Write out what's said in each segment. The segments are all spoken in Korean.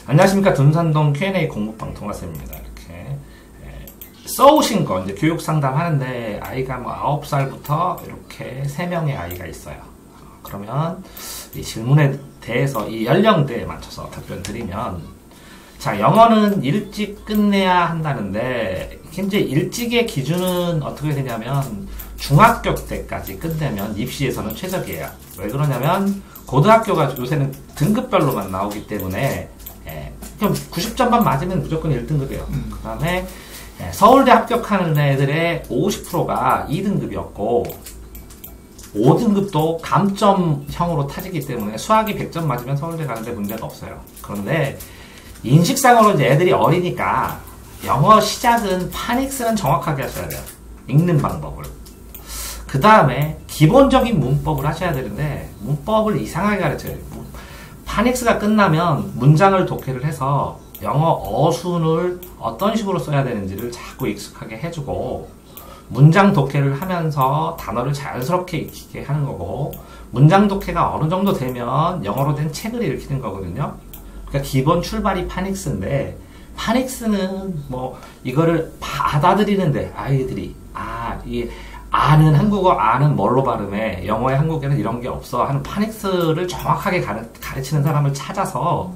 안녕하십니까. 둔산동 Q&A 공부방 동아쌤입니다. 이렇게 써오신 거 이제 교육 상담 하는데 아이가 뭐 9살부터 이렇게 3명의 아이가 있어요. 그러면 이 질문에 대해서 이 연령대에 맞춰서 답변 드리면, 자, 영어는 일찍 끝내야 한다는데 이제 일찍의 기준은 어떻게 되냐면 중학교 때까지 끝내면 입시에서는 최적이에요. 왜 그러냐면 고등학교가 요새는 등급별로만 나오기 때문에 90점만 맞으면 무조건 1등급이에요. 그 다음에 서울대 합격하는 애들의 50%가 2등급이었고 5등급도 감점형으로 타지기 때문에 수학이 100점 맞으면 서울대 가는데 문제가 없어요. 그런데 인식상으로 이제 애들이 어리니까 영어 시작은 파닉스는 정확하게 하셔야 돼요. 읽는 방법을. 그 다음에 기본적인 문법을 하셔야 되는데 문법을 이상하게 가르쳐요. 파닉스가 끝나면 문장을 독해를 해서 영어 어순을 어떤 식으로 써야 되는지를 자꾸 익숙하게 해주고, 문장 독해를 하면서 단어를 자연스럽게 익히게 하는 거고, 문장 독해가 어느 정도 되면 영어로 된 책을 읽히는 거거든요. 그러니까 기본 출발이 파닉스인데, 파닉스는 뭐 이거를 받아들이는데 아이들이 이게 아는 한국어 아는 뭘로 발음해, 영어의 한국에는 이런 게 없어 하는 파닉스를 정확하게 가르치는 사람을 찾아서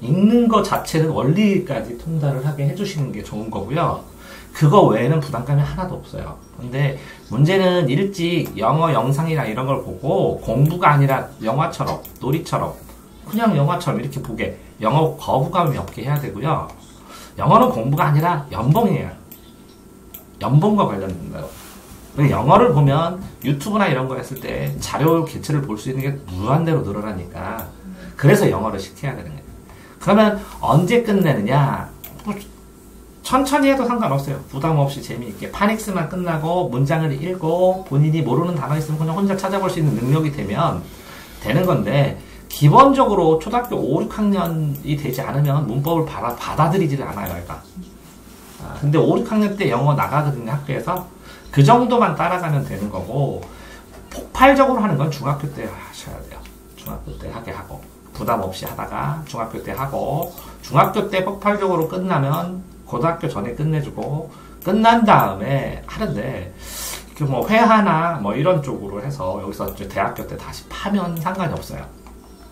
읽는 것 자체는 원리까지 통달을 하게 해주시는 게 좋은 거고요. 그거 외에는 부담감이 하나도 없어요. 근데 문제는 일찍 영어 영상이나 이런 걸 보고 공부가 아니라 영화처럼, 놀이처럼 그냥 영화처럼 이렇게 보게, 영어 거부감이 없게 해야 되고요. 영어는 공부가 아니라 연봉이에요. 연봉과 관련된다고. 영어를 보면 유튜브나 이런 거 했을 때 자료 개체를 볼 수 있는 게 무한대로 늘어나니까, 그래서 영어를 시켜야 되는 거예요. 그러면 언제 끝내느냐? 천천히 해도 상관없어요. 부담 없이 재미있게 파닉스만 끝나고 문장을 읽고 본인이 모르는 단어 있으면 그냥 혼자 찾아볼 수 있는 능력이 되면 되는 건데, 기본적으로 초등학교 5, 6학년이 되지 않으면 문법을 받아들이지를 않아요, 얘가. 근데 5, 6학년 때 영어 나가거든요, 학교에서. 그 정도만 따라가면 되는 거고, 폭발적으로 하는 건 중학교 때 하셔야 돼요. 중학교 때 하게 하고, 부담 없이 하다가 중학교 때 하고, 중학교 때 폭발적으로 끝나면 고등학교 전에 끝내주고, 끝난 다음에 하는데, 이렇게 뭐 회화나 뭐 이런 쪽으로 해서 여기서 대학교 때 다시 파면 상관이 없어요.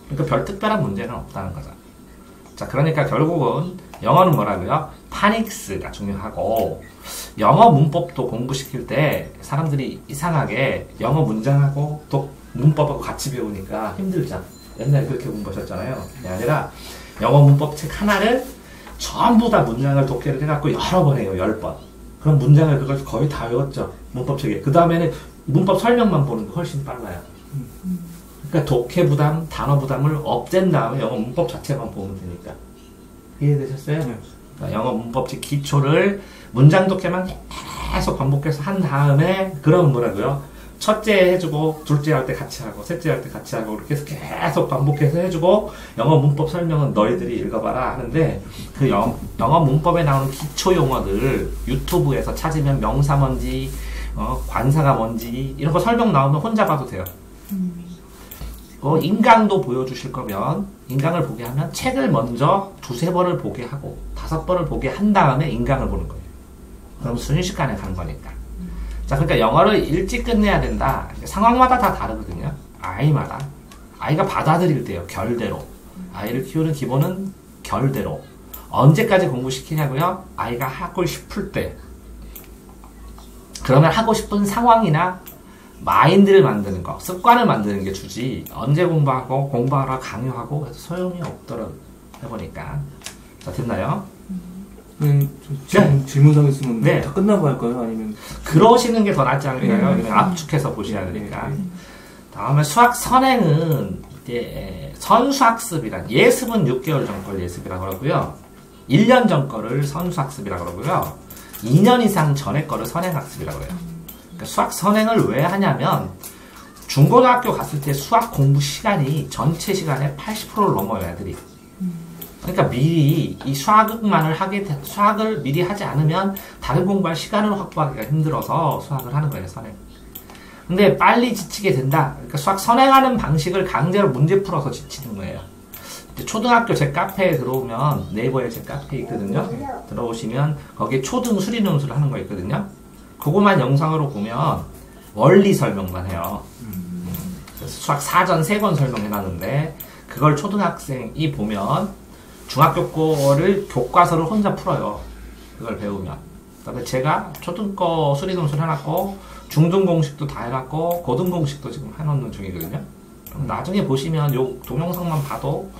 그러니까 별 특별한 문제는 없다는 거죠. 자, 그러니까 결국은 영어는 뭐라고요? 파닉스가 중요하고, 영어 문법도 공부시킬 때 사람들이 이상하게 영어 문장하고 또 문법하고 같이 배우니까 힘들죠. 옛날에 그렇게 공부하셨잖아요. 그게 아니라 영어 문법 책 하나를 전부 다 문장을 독해를 해갖고 여러 번 해요. 10번. 그럼 문장을 그걸 거의 다 외웠죠. 문법 책에. 그 다음에는 문법 설명만 보는 게 훨씬 빨라요. 그러니까 독해 부담, 단어 부담을 없앤 다음에 영어 문법 자체만 보면 되니까. 이해되셨어요? 네. 그러니까 영어 문법책 기초를 문장 독해만 계속 반복해서 한 다음에, 그러면 뭐라고요? 첫째 해주고 둘째 할 때 같이 하고 셋째 할 때 같이 하고 이렇게 해서 계속 반복해서 해주고, 영어 문법 설명은 너희들이 읽어봐라 하는데, 그 영어 문법에 나오는 기초 용어들 유튜브에서 찾으면 명사 뭔지 관사가 뭔지 이런 거 설명 나오면 혼자 봐도 돼요. 인강도 보여주실 거면 인강을 보게 하면 책을 먼저 2-3번을 보게 하고 5번을 보게 한 다음에 인강을 보는 거예요. 그럼 순식간에 가는 거니까. 자, 그러니까 영어를 일찍 끝내야 된다. 상황마다 다 다르거든요. 아이마다. 아이가 받아들일 때요. 결대로. 아이를 키우는 기본은 결대로. 언제까지 공부시키냐고요? 아이가 하고 싶을 때. 그러면 하고 싶은 상황이나 마인드를 만드는 거, 습관을 만드는 게 주지, 언제 공부하고 공부하라 강요하고 해서 소용이 없더라고요. 해보니까. 자, 됐나요? 질문상 있으면 네. 다 끝나고 할까요? 아니면 그러시는 게 더 낫지 않을까요? 압축해서 보셔야 되니까. 다음에 수학 선행은 이제 선수학습이란, 예습은 6개월 전 걸 예습이라고 그러고요. 1년 전 거를 선수학습이라고 그러고요. 2년 이상 전에 거를 선행학습이라고 그래요. 그러니까 수학 선행을 왜 하냐면 중고등학교 갔을 때 수학 공부 시간이 전체 시간의 80%를 넘어요, 애들이. 그러니까 미리 이 수학을 미리 하지 않으면 다른 공부할 시간을 확보하기가 힘들어서 수학을 하는 거예요, 선행. 근데 빨리 지치게 된다. 그러니까 수학 선행하는 방식을 강제로 문제 풀어서 지치는 거예요. 초등학교 제 카페에 들어오면 네이버에 제 카페 있거든요. 들어오시면 거기에 초등 수리 논술 하는 거 있거든요. 그거만 영상으로 보면 원리 설명만 해요. 수학 사전 3권 설명해놨는데 그걸 초등학생이 보면 중학교 거를 교과서를 혼자 풀어요. 그걸 배우면. 그 다음에 제가 초등 거 수리 논술 해놨고 중등 공식도 다 해놨고 고등 공식도 지금 해놓는 중이거든요. 나중에 보시면 요 동영상만 봐도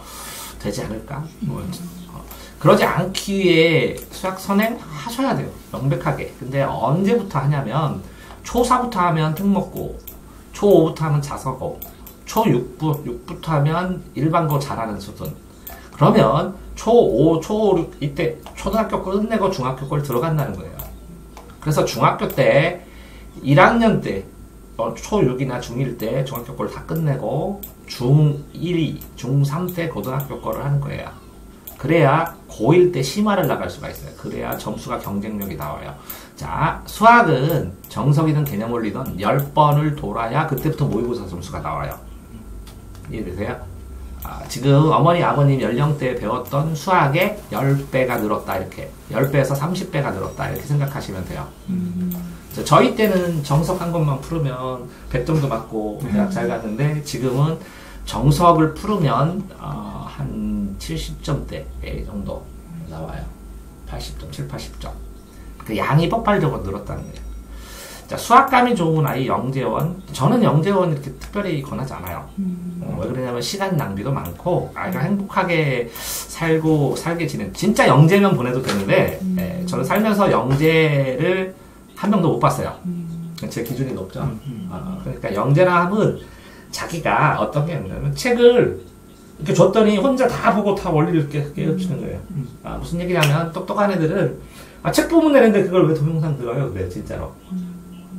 되지 않을까? 그러지 않기 위해 수학 선행 하셔야 돼요. 명백하게. 근데 언제부터 하냐면 초4부터 하면 특목고, 초5부터 하면 자서고, 초6부터 하면 일반고 잘하는 수준. 그러면 초5, 초5, 이때 초등학교 걸 끝내고 중학교 걸 들어간다는 거예요. 그래서 중학교 때 1학년 때 초6이나 중1 때 중학교 걸 다 끝내고 중1, 중3 때 고등학교 거를 하는 거예요. 그래야 고1 때 심화를 나갈 수가 있어요. 그래야 점수가 경쟁력이 나와요. 자, 수학은 정석이든 개념원리든 10번을 돌아야 그때부터 모의고사 점수가 나와요. 이해되세요? 지금 어머니, 아버님 연령대에 배웠던 수학의 10배가 늘었다, 이렇게. 10배에서 30배가 늘었다, 이렇게 생각하시면 돼요. 저희 때는 정석 한 것만 풀으면 100점도 맞고 대학 잘 갔는데 지금은 정석을 풀으면 한 70점대 정도 나와요. 80점, 7, 80점. 그 양이 폭발적으로 늘었다는 거예요. 자, 수학감이 좋은 아이 영재원. 저는 영재원 이렇게 특별히 권하지 않아요. 왜 그러냐면 시간 낭비도 많고 아이가 행복하게 살게 지낸 진짜 영재면 보내도 되는데 저는 살면서 영재를 한 명도 못 봤어요. 제 기준이 높죠. 그러니까 영재남은 자기가 어떤 게 있냐면 책을 이렇게 줬더니 혼자 다 보고 다 원리를 깨우치는 거예요. 무슨 얘기냐면 똑똑한 애들은 책 보면 되는데 그걸 왜 동영상 들어요? 그래요, 진짜로.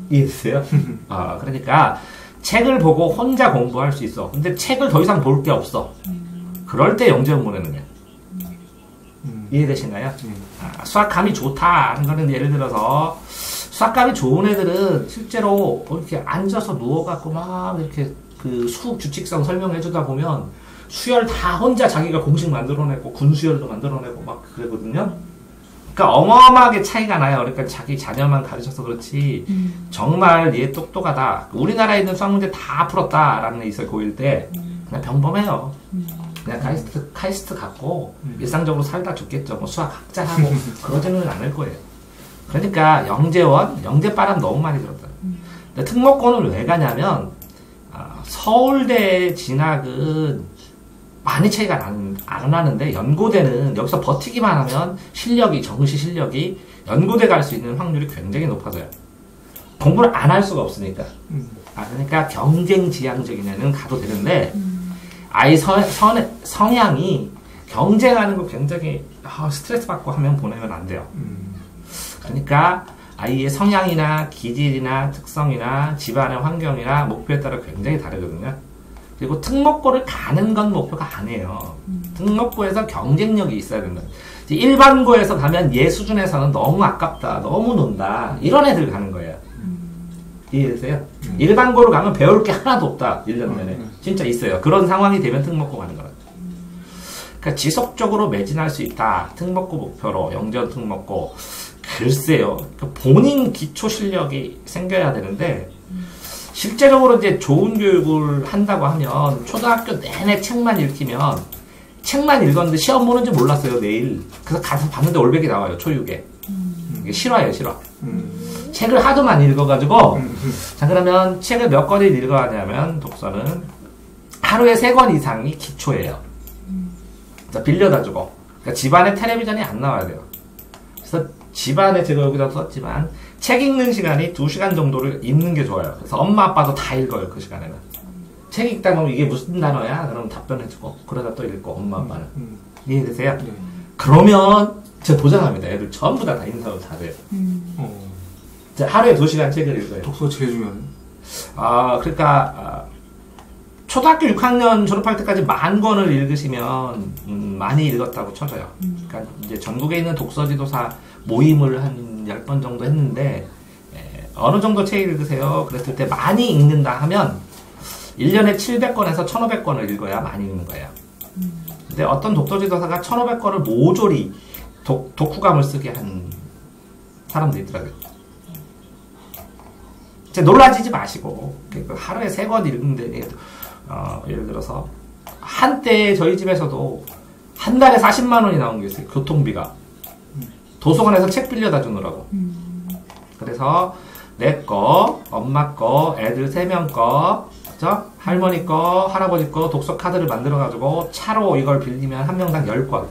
이해되세요? 그러니까 책을 보고 혼자 공부할 수 있어. 근데 책을 더 이상 볼 게 없어. 그럴 때 영재원 보내는 거예요. 이해되시나요? 수학감이 좋다 하는 거는 예를 들어서 수학감이 좋은 애들은 실제로 이렇게 앉아서 누워갖고 막 이렇게 그 수학 규칙성 설명해주다 보면 수열 다 혼자 자기가 공식 만들어내고 군수열도 만들어내고 막 그러거든요. 그러니까 어마어마하게 차이가 나요. 그러니까 자기 자녀만 가르쳐서 그렇지 정말 얘 똑똑하다. 우리나라에 있는 수학 문제 다 풀었다라는 애 있어요. 고1 때. 그냥 병범해요. 그냥 카이스트 갖고 일상적으로 살다 죽겠죠. 뭐 수학 학자하고 그러지는 않을 거예요. 그러니까 영재바람 너무 많이 들었다. 근데 특목고는 왜 가냐면 서울대 진학은 많이 차이가 안 나는데 연고대는 여기서 버티기만 하면 정시 실력이 연고대 갈 수 있는 확률이 굉장히 높아져요. 공부를 안 할 수가 없으니까. 그러니까 경쟁 지향적인 애는 가도 되는데 아이 성향이 경쟁하는 거 굉장히 스트레스 받고 하면 보내면 안 돼요. 그러니까 아이의 성향이나 기질이나 특성이나 집안의 환경이나 목표에 따라 굉장히 다르거든요. 그리고 특목고를 가는 건 목표가 아니에요. 특목고에서 경쟁력이 있어야 된다. 일반고에서 가면 얘 수준에서는 너무 아깝다, 너무 논다, 이런 애들 가는 거예요. 이해되세요? 일반고로 가면 배울 게 하나도 없다, 1년 내내. 진짜 있어요. 그런 상황이 되면 특목고 가는 거예요. 그러니까 지속적으로 매진할 수 있다. 특목고 목표로, 영재원 특목고. 글쎄요. 본인 기초 실력이 생겨야 되는데, 실제적으로 이제 좋은 교육을 한다고 하면, 초등학교 내내 책만 읽히면, 책만 읽었는데 시험 보는지 몰랐어요, 내일. 그래서 가서 봤는데 올백이 나와요, 초6에. 이게 실화예요, 실화. 책을 하도 많이 읽어가지고, 자, 그러면 책을 몇 권을 읽어야 하냐면, 독서는 하루에 3권 이상이 기초예요. 그래서 빌려다 주고. 그러니까 집안에 텔레비전이 안 나와야 돼요. 그래서 집안에 제가 여기다 썼지만, 책 읽는 시간이 2시간 정도를 읽는 게 좋아요. 그래서 엄마, 아빠도 다 읽어요, 그 시간에는. 책 읽다 보면 이게 무슨 단어야? 그럼 답변해주고, 그러다 또 읽고, 엄마, 아빠는. 이해되세요? 그러면, 제가 보장합니다. 애들 전부 다 인사도 다 돼요. 하루에 2시간 책을 읽어요. 독서 제일 중요해요. 그러니까, 초등학교 6학년 졸업할 때까지 10,000권을 읽으시면, 많이 읽었다고 쳐져요. 그러니까, 이제 전국에 있는 독서지도사 모임을 한 10번 정도 했는데, 어느 정도 책 읽으세요? 그랬을 때 많이 읽는다 하면, 1년에 700권에서 1,500권을 읽어야 많이 읽는 거예요. 근데 어떤 독서 지도사가 1500권을 모조리 독후감을 쓰게 한 사람도 있더라고요. 이제 놀라지지 마시고 하루에 3권 읽는데 예를 들어서 한때 저희 집에서도 한 달에 40만 원이 나온 게 있어요. 교통비가. 도서관에서 책 빌려다 주느라고. 그래서 내 거, 엄마 거, 애들 3명 거, 그죠? 할머니 거, 할아버지 거 독서 카드를 만들어가지고 차로 이걸 빌리면 한 명당 10권.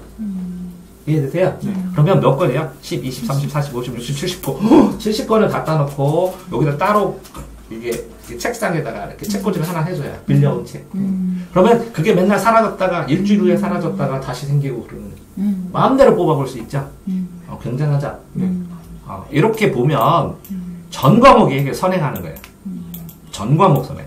이해되세요? 그러면 몇 권이에요? 10, 20, 30, 40, 50, 60, 70권. 70권을 갖다 놓고 여기다 따로 이게 책상에다가 이렇게 책꽂이를 하나 해줘야 빌려온 책. 그러면 그게 맨날 사라졌다가 일주일 후에 사라졌다가 다시 생기고 그러는 마음대로 뽑아볼 수 있죠. 굉장하죠. 이렇게 보면 전 과목이 선행하는 거예요. 전 과목 선행.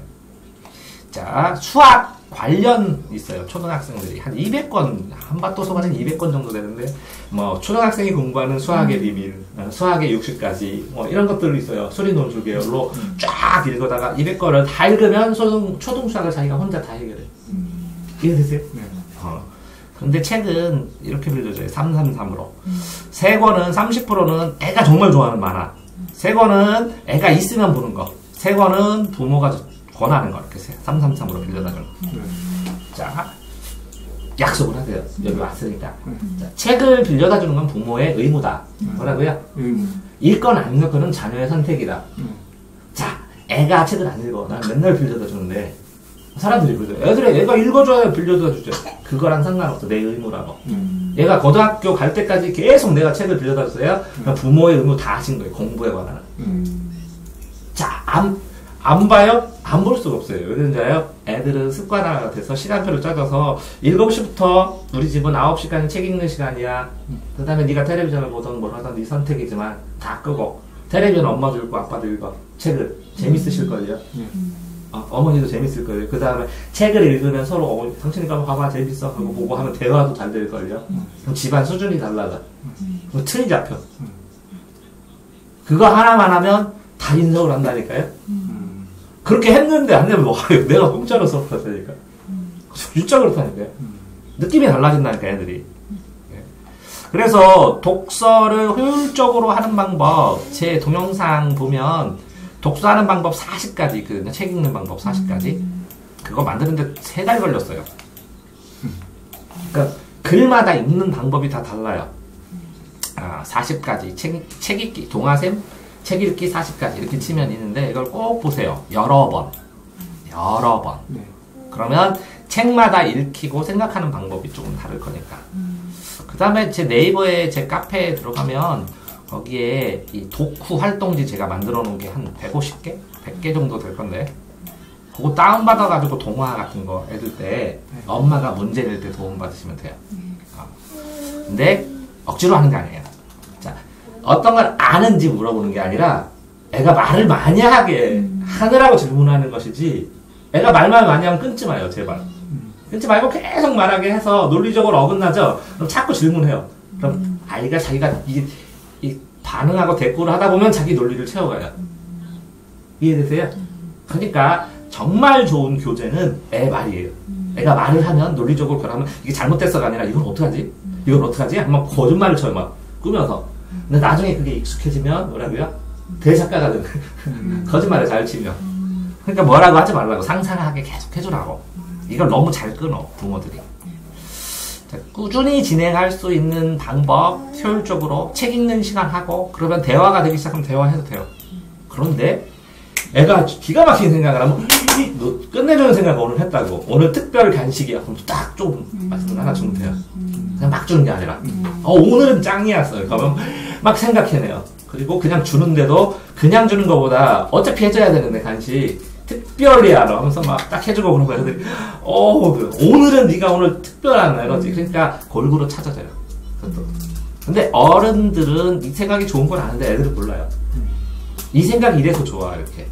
자, 수학 관련 있어요. 초등학생들이 한 200권, 한밭도서관은 200권 정도 되는데, 뭐 초등학생이 공부하는 수학의 비밀, 수학의 60가지, 뭐 이런 것들이 있어요. 수리논술 계열로 쫙 읽어다가 200권을 다 읽으면 초등 수학을 자기가 혼자 다 해결해. 이해되세요? 네. 근데 책은 이렇게 빌려줘요. 333으로. 3권은 30%는 애가 정말 좋아하는 만화. 3권은 애가 있으면 보는 거. 3권은 부모가 권하는 거. 이렇게 333으로 빌려다 주는 거. 자, 약속을 하세요. 여기 왔으니까. 자, 책을 빌려다 주는 건 부모의 의무다. 뭐라고요? 읽건 안 읽건은 자녀의 선택이다. 자, 애가 책을 안 읽어. 난 맨날 빌려다 주는데 사람들이 그러죠. 애가 읽어줘야 빌려다 주죠. 그거랑 상관없어. 내 의무라고. 얘가 고등학교 갈 때까지 계속 내가 책을 빌려다 주세요. 부모의 의무 다 하신 거예요. 공부에 관한. 자, 안 봐요? 안 볼 수가 없어요. 왜 그런지요? 애들은 습관화가 돼서 시간표를 짜줘서 7시부터 우리 집은 9시까지 책 읽는 시간이야. 그 다음에 네가 텔레비전을 보던 뭘 하던 네 선택이지만 다 끄고 텔레비전 엄마도 읽고 아빠도 읽어. 책을. 재밌으실걸요? 어머니도 재밌을 거예요. 그 다음에 책을 읽으면 서로 당신이가 봐봐 재밌어 하고 보고 하면 대화도 잘 될걸요. 그럼 집안 수준이 달라져. 그럼 틀이 잡혀. 그거 하나만 하면 다 인석을 한다니까요. 그렇게 했는데 안 되면 뭐 내가 공짜로 수업하다니까. 진짜 그렇다니까요. 느낌이 달라진다니까 애들이. 그래서 독서를 효율적으로 하는 방법 제 동영상 보면 독서하는 방법 40가지 있거든요. 책 읽는 방법 40가지. 그거 만드는데 3달 걸렸어요. 그러니까 글마다 읽는 방법이 다 달라요. 40가지. 책 읽기, 동화샘, 책 읽기 40가지 이렇게 치면 있는데 이걸 꼭 보세요. 여러 번. 그러면 책마다 읽히고 생각하는 방법이 조금 다를 거니까. 그 다음에 제 네이버에 제 카페에 들어가면 거기에 이 독후 활동지 제가 만들어 놓은 게 한 150개? 100개 정도 될 건데 그거 다운받아가지고 동화 같은 거 애들 때 엄마가 문제 낼 때 도움받으시면 돼요. 근데 억지로 하는 게 아니에요. 자, 어떤 걸 아는지 물어보는 게 아니라 애가 말을 많이 하게 하느라고 질문하는 것이지 애가 말만 많이 하면 끊지 마요. 제발. 끊지 말고 계속 말하게 해서 논리적으로 어긋나죠? 그럼 자꾸 질문해요. 그럼 아이가 자기가 이 반응하고 대꾸를 하다 보면 자기 논리를 채워가요. 이해되세요? 그러니까 정말 좋은 교재는 애 말이에요. 애가 말을 하면 논리적으로 변하면 이게 잘못됐어가 아니라 이건 어떡하지? 이건 어떡하지? 한번 거짓말을 쳐요. 막 꾸며서. 근데 나중에 그게 익숙해지면 뭐라고요? 대작가가 되는 거짓말을 잘 치면. 그러니까 뭐라고 하지 말라고 상상하게 계속 해주라고. 이걸 너무 잘 끊어 부모들이. 자, 꾸준히 진행할 수 있는 방법 효율적으로 책 읽는 시간 하고 그러면 대화가 되기 시작하면 대화해도 돼요. 그런데 애가 기가 막힌 생각을 하면 너 끝내주는 생각을 오늘 했다고 오늘 특별 간식이야 그럼 딱 좀 맛있는 거 하나 주면 돼요. 그냥 막 주는 게 아니라 오늘은 짱이었어요. 그러면 막 생각해내요. 그리고 그냥 주는데도 그냥 주는 것보다 어차피 해줘야 되는데 간식 특별히 알아 하면서 막 딱 해주고 그런 거야. 애들이 오늘은 네가 오늘 특별한 이러지. 그러니까 골고루 찾아줘요. 근데 어른들은 이 생각이 좋은 건 아는데 애들은 몰라요. 이 생각이 이래서 좋아 이렇게.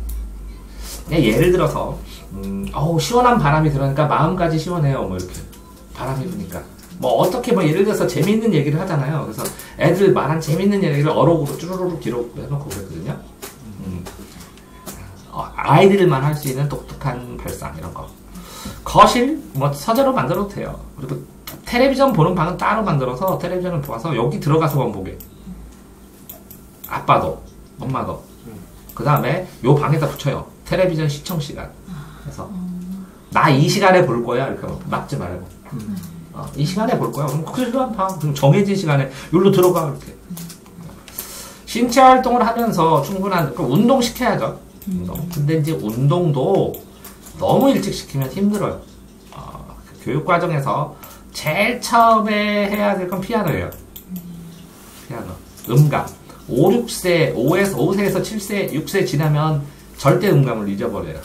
예를 들어서 시원한 바람이 들어오니까 마음까지 시원해요. 뭐 이렇게 바람이 부니까 뭐 어떻게 뭐 예를 들어서 재미있는 얘기를 하잖아요. 그래서 애들 말한 재미있는 얘기를 어록으로 쭈루루루 기록해놓고 그랬거든요. 아이들만 할 수 있는 독특한 발상 이런 거 거실 뭐 서재로 만들어도 돼요. 그리고 텔레비전 보는 방은 따로 만들어서 텔레비전을 보아서 여기 들어가서만 보게. 아빠도, 엄마도. 그 다음에 요 방에다 붙여요. 텔레비전 시청 시간. 그래서 나 이 시간에 볼 거야. 이렇게 막지 말고. 이 시간에 볼 거야. 그럼 그 시간 봐. 그럼 정해진 시간에 여기로 들어가. 이렇게. 신체 활동을 하면서 충분한, 운동 시켜야죠. 운동. 근데 이제 운동도 너무 일찍 시키면 힘들어요. 교육 과정에서 제일 처음에 해야 될 건 피아노예요. 피아노. 음감. 5세에서 7세, 6세 지나면 절대 음감을 잊어버려요.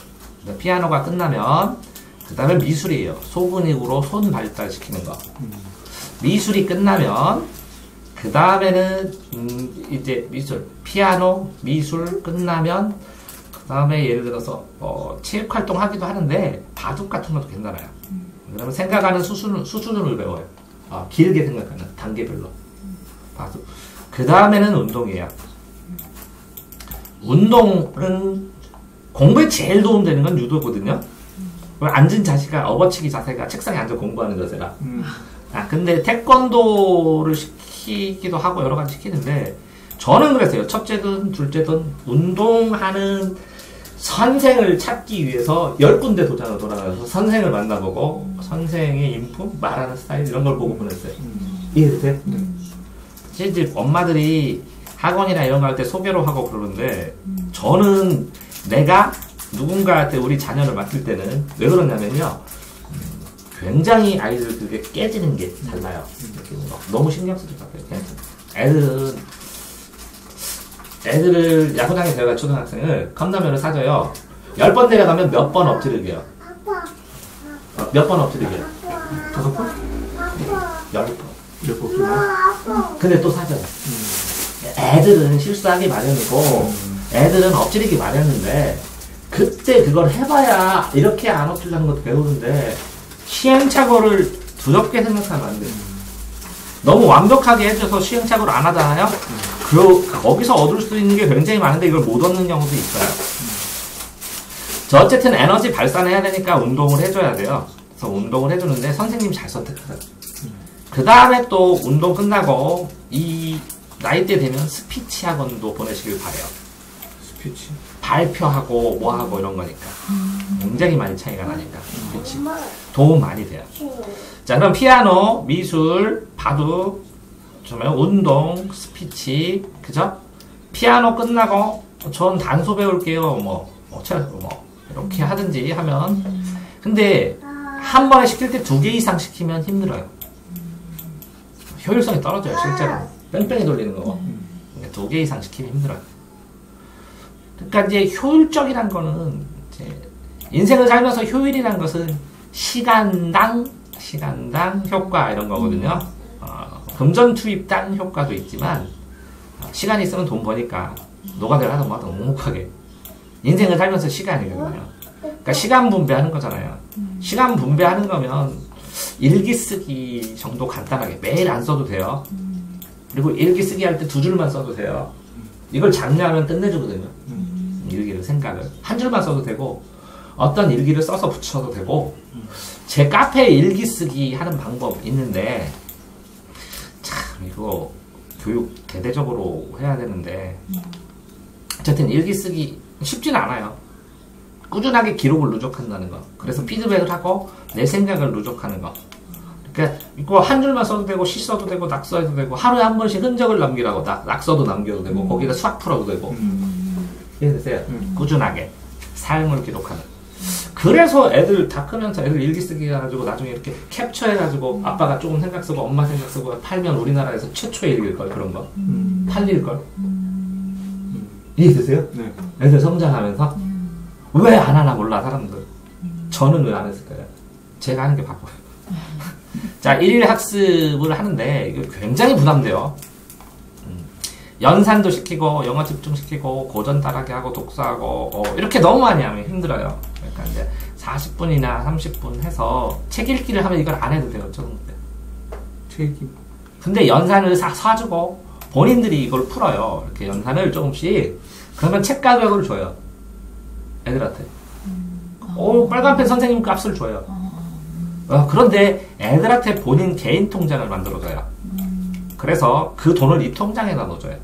피아노가 끝나면 그 다음에 미술이에요. 소근육으로 손 발달시키는 거. 미술이 끝나면 그 다음에는 이제 미술, 피아노, 미술 끝나면 그 다음에 예를 들어서 체육활동 하기도 하는데 바둑 같은 것도 괜찮아요. 그다음에 생각하는 수준을 배워요. 길게 생각하는 단계별로. 바둑. 그 다음에는 운동이에요. 운동은 공부에 제일 도움되는 건 유도거든요. 앉은 자세가, 업어치기 자세가 책상에 앉아 공부하는 자세라. 근데 태권도를 시키기도 하고 여러 가지 시키는데, 저는 그랬어요. 첫째든 둘째든 운동하는 선생을 찾기 위해서 10군데 도장을 돌아가서 선생을 만나보고, 선생의 인품, 말하는 스타일 이런 걸 보고 보냈어요. 이해되세요? 이제 엄마들이 학원이나 이런 거 할 때 소개로 하고 그러는데, 저는 내가 누군가한테 우리 자녀를 맡길 때는 왜 그러냐면요, 굉장히 아이들 그게 깨지는 게 달라요. 너무 신경 쓰지 마세요. 애들을 야구장에 데려가 초등학생을 컵라면을 사줘요. 10번 데려가면 몇 번 엎드리게요? 몇 번 엎드리게요? 5번? 10번. 근데 또 사줘요. 애들은 실수하기 마련이고, 애들은 엎드리기 마련인데, 그때 그걸 해봐야 이렇게 안 엎드리는 것도 배우는데, 시행착오를 두렵게 생각하면 안 돼요. 너무 완벽하게 해줘서 시행착오를 안 하잖아요? 거기서 얻을 수 있는 게 굉장히 많은데 이걸 못 얻는 경우도 있어요. 어쨌든 에너지 발산해야 되니까 운동을 해줘야 돼요. 그래서 운동을 해주는데 선생님 잘 선택하세요. 그 다음에 또 운동 끝나고 이 나이대 되면 스피치 학원도 보내시길 바래요. 스피치? 발표하고 뭐하고 이런 거니까 굉장히 많이 차이가 나니까 그치? 도움 많이 돼요. 자, 그럼 피아노, 미술, 바둑, 운동, 스피치, 그죠? 피아노 끝나고 전 단소 배울게요. 이렇게 하든지 하면, 근데 한 번에 시킬 때 2개 이상 시키면 힘들어요. 효율성이 떨어져요, 실제로. 뺑뺑이 돌리는 거. 2개 이상 시키면 힘들어요. 그러니까 이제 효율적이란 거는 이제 인생을 살면서 효율이란 것은 시간당 효과 이런 거거든요. 금전 투입당 효과도 있지만 시간이 있으면 돈 버니까 노가다를 하든 뭐하든 묵묵하게 인생을 살면서 시간이거든요. 그러니까 시간 분배하는 거잖아요. 시간 분배하는 거면 일기 쓰기 정도 간단하게 매일 안 써도 돼요. 그리고 일기 쓰기 할 때 2줄만 써도 돼요. 이걸 장려하면 끝내주거든요. 일기를, 생각을 한 줄만 써도 되고 어떤 일기를 써서 붙여도 되고, 제 카페에 일기 쓰기 하는 방법 있는데 참 이거 교육 대대적으로 해야 되는데, 어쨌든 일기 쓰기 쉽지는 않아요. 꾸준하게 기록을 누적한다는 거. 그래서 피드백을 하고 내 생각을 누적하는 거. 그러니까 이거 한 줄만 써도 되고 시 써도 되고 낙 써도 되고 하루에 한 번씩 흔적을 남기라고 낙 써도 남겨도 되고 거기다 수학 풀어도 되고. 이해되세요? 꾸준하게 삶을 기록하는. 그래서 애들 다 크면서 애들 일기 쓰기 해가지고 나중에 이렇게 캡처해가지고 아빠가 조금 생각 쓰고 엄마 생각 쓰고 팔면 우리나라에서 최초의 일기일걸, 그런 거. 팔릴걸. 이해되세요? 네. 애들 성장하면서 왜 안 하나 몰라, 사람들. 저는 왜 안 했을까요? 제가 하는 게 바빠요. 자, 일일 학습을 하는데 이거 굉장히 부담돼요. 연산도 시키고 영어 집중시키고 고전 따라하게 하고 독서하고 이렇게 너무 많이 하면 힘들어요. 그러니까 이제 40분이나 30분 해서 책 읽기를 하면 이걸 안 해도 돼요. 저는. 책 읽기. 근데 연산을 사주고 본인들이 이걸 풀어요. 이렇게 연산을 조금씩. 그러면 책 가격을 줘요. 애들한테. 빨간펜 선생님 값을 줘요. 그런데 애들한테 본인 개인 통장을 만들어줘요. 그래서 그 돈을 이 통장에다 넣어줘요.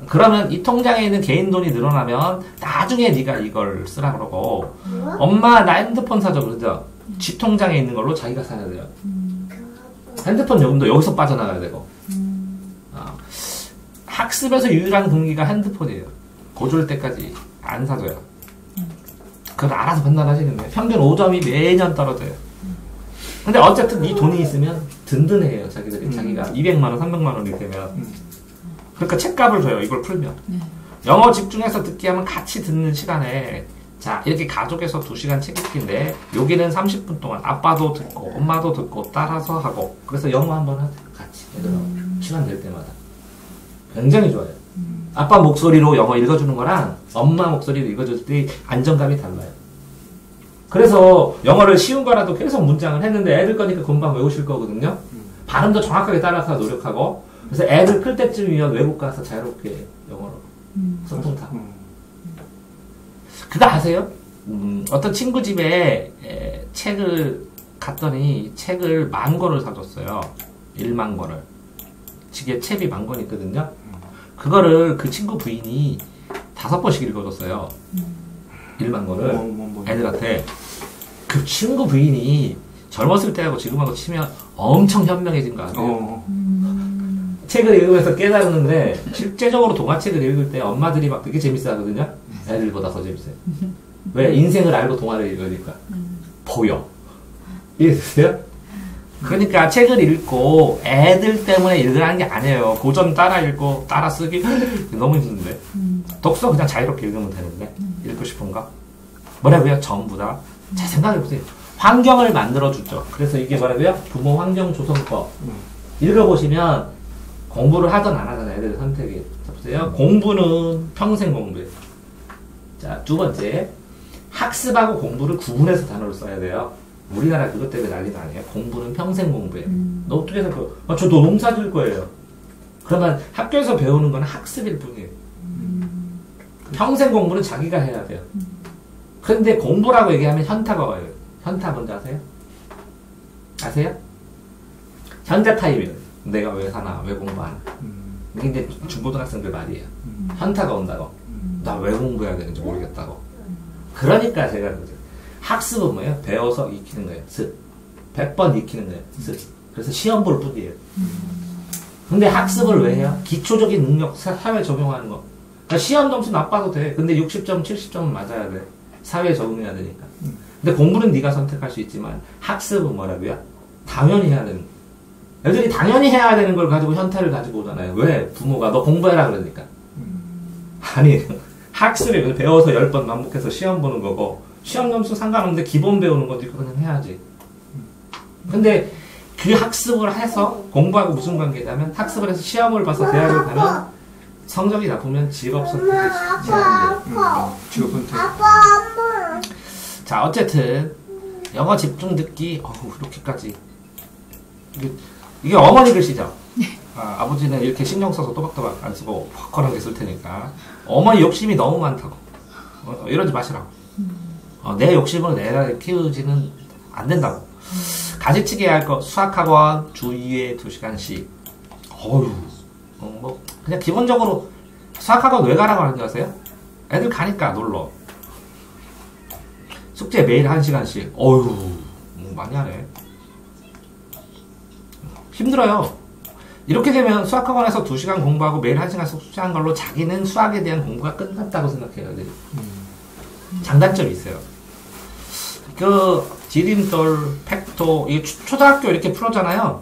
그러면 이 통장에 있는 개인 돈이 늘어나면 나중에 네가 이걸 쓰라 그러고 엄마 나 핸드폰 사줘 그러죠. 지 통장에 있는 걸로 자기가 사야 돼요. 핸드폰 요금도 여기서 빠져나가야 되고 학습에서 유일한 금기가 핸드폰이에요. 고졸 때까지 안 사줘요. 그걸 알아서 판단하시겠네요. 평균 5점이 매년 떨어져요. 근데 어쨌든 이 돈이 있으면 든든해요. 자기들이 자기가 200만원 300만원이 되면 그러니까 책값을 줘요. 이걸 풀면 영어 집중해서 듣기 하면 같이 듣는 시간에 자 이렇게 가족에서 2시간 책 읽기인데 여기는 30분 동안 아빠도 듣고 엄마도 듣고 따라서 하고 그래서 영어 한번 하세요. 같이 애들하고 시간 될 때마다 굉장히 좋아요. 아빠 목소리로 영어 읽어주는 거랑 엄마 목소리로 읽어줄 때 안정감이 달라요. 그래서 영어를 쉬운 거라도 계속 문장을 했는데 애들 거니까 금방 외우실 거거든요. 발음도 정확하게 따라서 노력하고 그래서 애들 클 때쯤이면 외국 가서 자유롭게 영어로 소통하고 그거 아세요? 어떤 친구 집에 책을 갔더니 책을 10,000권을 사줬어요. 10,000권을. 집에 책이 10,000권 있거든요. 그거를 그 친구 부인이 5번씩 읽어줬어요. 10,000권을 애들한테. 그 친구 부인이 젊었을 때하고 지금하고 치면 엄청 현명해진 거 아세요? 책을 읽으면서 깨달았는데 실제적으로 동화책을 읽을 때 엄마들이 막 되게 재밌어 하거든요. 애들보다 더 재밌어요. 왜? 인생을 알고 동화를 읽으니까. 보여. 이해되세요? 그러니까 책을 읽고 애들 때문에 읽으라는 게 아니에요. 고전 따라 읽고 따라 쓰기 너무 힘든데. 독서 그냥 자유롭게 읽으면 되는데. 읽고 싶은 거. 뭐라고요? 전부 다. 잘 생각해보세요. 환경을 만들어주죠. 그래서 이게 뭐라고요? 부모 환경 조성법. 읽어보시면 공부를 하든 안 하든 애들 선택이. 자, 보세요. 공부는 평생 공부예요. 자, 두 번째. 학습하고 공부를 구분해서 단어를 써야 돼요. 우리나라 그것 때문에 난리가 아니에요. 공부는 평생 공부예요. 너 어떻게 생각해요? 저 농사 질 거예요. 그러면 학교에서 배우는 건 학습일 뿐이에요. 평생 공부는 자기가 해야 돼요. 근데 공부라고 얘기하면 현타가 와요. 현타 뭔지 아세요? 아세요? 현재 타임이에요. 내가 왜 사나, 왜 공부하나. 이게 이제 중고등학생들 말이에요. 현타가 온다고. 나 왜 공부해야 되는지 모르겠다고. 그러니까 제가 그러죠. 학습은 뭐예요? 배워서 익히는 거예요. 습. 100번 익히는 거예요. 습. 그래서 시험 볼 뿐이에요. 근데 학습을 왜 해요? 기초적인 능력, 사회 적용하는 거. 그러니까 시험 점수 나빠도 돼. 근데 60점, 70점은 맞아야 돼. 사회에 적응해야 되니까. 근데 공부는 네가 선택할 수 있지만 학습은 뭐라고요? 당연히 해야 되는 거. 애들이 당연히 해야 되는 걸 가지고 현타를 가지고 오잖아요. 왜? 부모가 너 공부해라 그러니까. 아니 학습을 배워서 10번 반복해서 시험 보는 거고 시험 점수 상관없는데 기본 배우는 것도 있고 그냥 해야지. 근데 그 학습을 해서 공부하고 무슨 관계냐면 학습을 해서 시험을 봐서 대학을 가면 성적이 나쁘면 직업 선택이 쉽지 않은데. 직업 선택. 자, 어쨌든 영어 집중 듣기 이렇게까지 이게 어머니 글씨죠. 아버지는 이렇게 신경 써서 또박또박 안 쓰고 퍽커하게 쓸 테니까 어머니 욕심이 너무 많다고 이러지 마시라고. 내 욕심을 내가 키우지는 안 된다고. 가지치기 할 거 수학학원 주 2회 2시간씩. 뭐 그냥 기본적으로 수학학원 왜 가라고 하는지 아세요? 애들 가니까 놀러. 숙제 매일 1시간씩. 많이 하네. 힘들어요. 이렇게 되면 수학학원에서 2시간 공부하고 매일 1시간씩 숙제한 걸로 자기는 수학에 대한 공부가 끝났다고 생각해요. 애들이. 장단점이 있어요. 그 디딤돌, 팩토, 이게 초등학교 이렇게 풀었잖아요.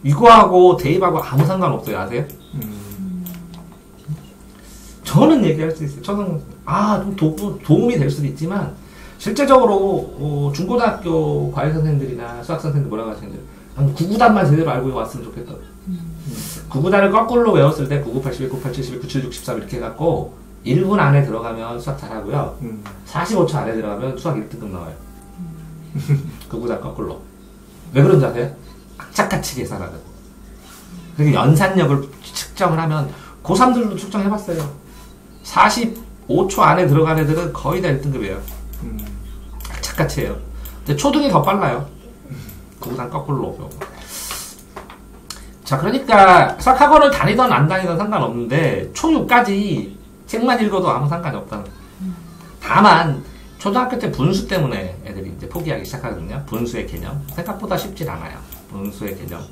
이거하고 대입하고 아무 상관없어요. 아세요? 저는 얘기할 수 있어요. 저는 좀 도움이 될 수도 있지만 실제적으로 중고등학교 과외 선생님들이나 수학 선생님들 뭐라고 하시는데 한 9구단만 제대로 알고 왔으면 좋겠다. 9구단을 거꾸로 외웠을 때 99, 81, 98, 72, 97, 63 이렇게 해갖고 1분 안에 들어가면 수학 잘하고요. 45초 안에 들어가면 수학 1등급 나와요. 9구단 거꾸로. 왜 그런지 아세요? 악착같이 계산하는. 그리고 연산력을 측정을 하면 고3들도 측정해봤어요. 45초 안에 들어간 애들은 거의 다 1등급이에요. 악착같이 해요. 근데 초등이 더 빨라요. 구구단 거꾸로 오고. 자, 그러니까 학원을 다니던 안 다니던 상관없는데 초6까지 책만 읽어도 아무 상관이 없다는. 다만 초등학교 때 분수 때문에 애들이 이제 포기하기 시작하거든요. 분수의 개념. 생각보다 쉽진 않아요. 분수의 개념.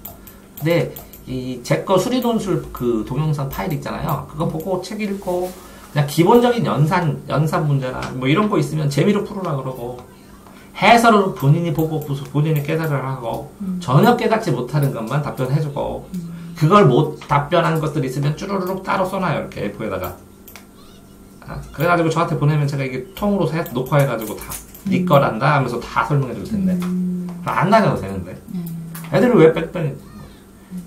근데 이 제 거 수리논술 그 동영상 파일 있잖아요. 그거 보고 책 읽고 그냥 기본적인 연산 문제나 뭐 이런 거 있으면 재미로 풀으라 그러고 해설을 본인이 보고 본인이 깨달으라 하고 전혀 깨닫지 못하는 것만 답변해주고 그걸 못 답변한 것들 있으면 쭈루루룩 따로 써놔요. 이렇게 A4에다가. 그래가지고 저한테 보내면 제가 이게 통으로 녹화해가지고 다 네 거란다 하면서 다 설명해줄 텐데 안 다녀도 되는데 애들을 왜 뺑뺑이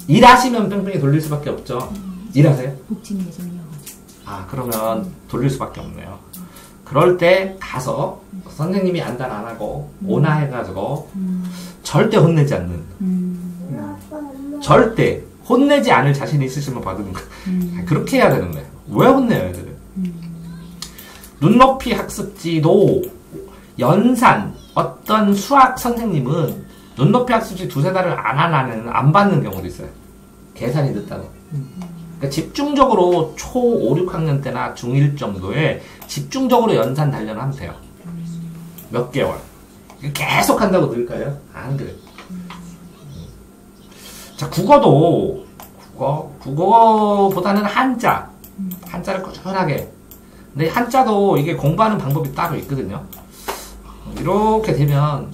일하시면 뺑뺑이 돌릴 수밖에 없죠. 일하세요? 복직 예정이어가지고. 그러면 돌릴 수밖에 없네요. 그럴 때 가서 선생님이 안단 안 하고 오나 해가지고 절대 혼내지 않는 절대 혼내지 않을 자신이 있으시면 받는 거 그렇게 해야 되는데 왜 혼내요 애들을. 눈높이 학습지도 연산 어떤 수학 선생님은 눈높이 학습지 두세 달을 안 하나는 안 받는 경우도 있어요. 계산이 늦다고. 그러니까 집중적으로 초 5, 6학년 때나 중1 정도에 집중적으로 연산 단련하면 돼요. 몇 개월. 계속 한다고 늘까요? 안 그래. 자, 국어보다는 한자를 꾸준하게. 근데 한자도 이게 공부하는 방법이 따로 있거든요. 이렇게 되면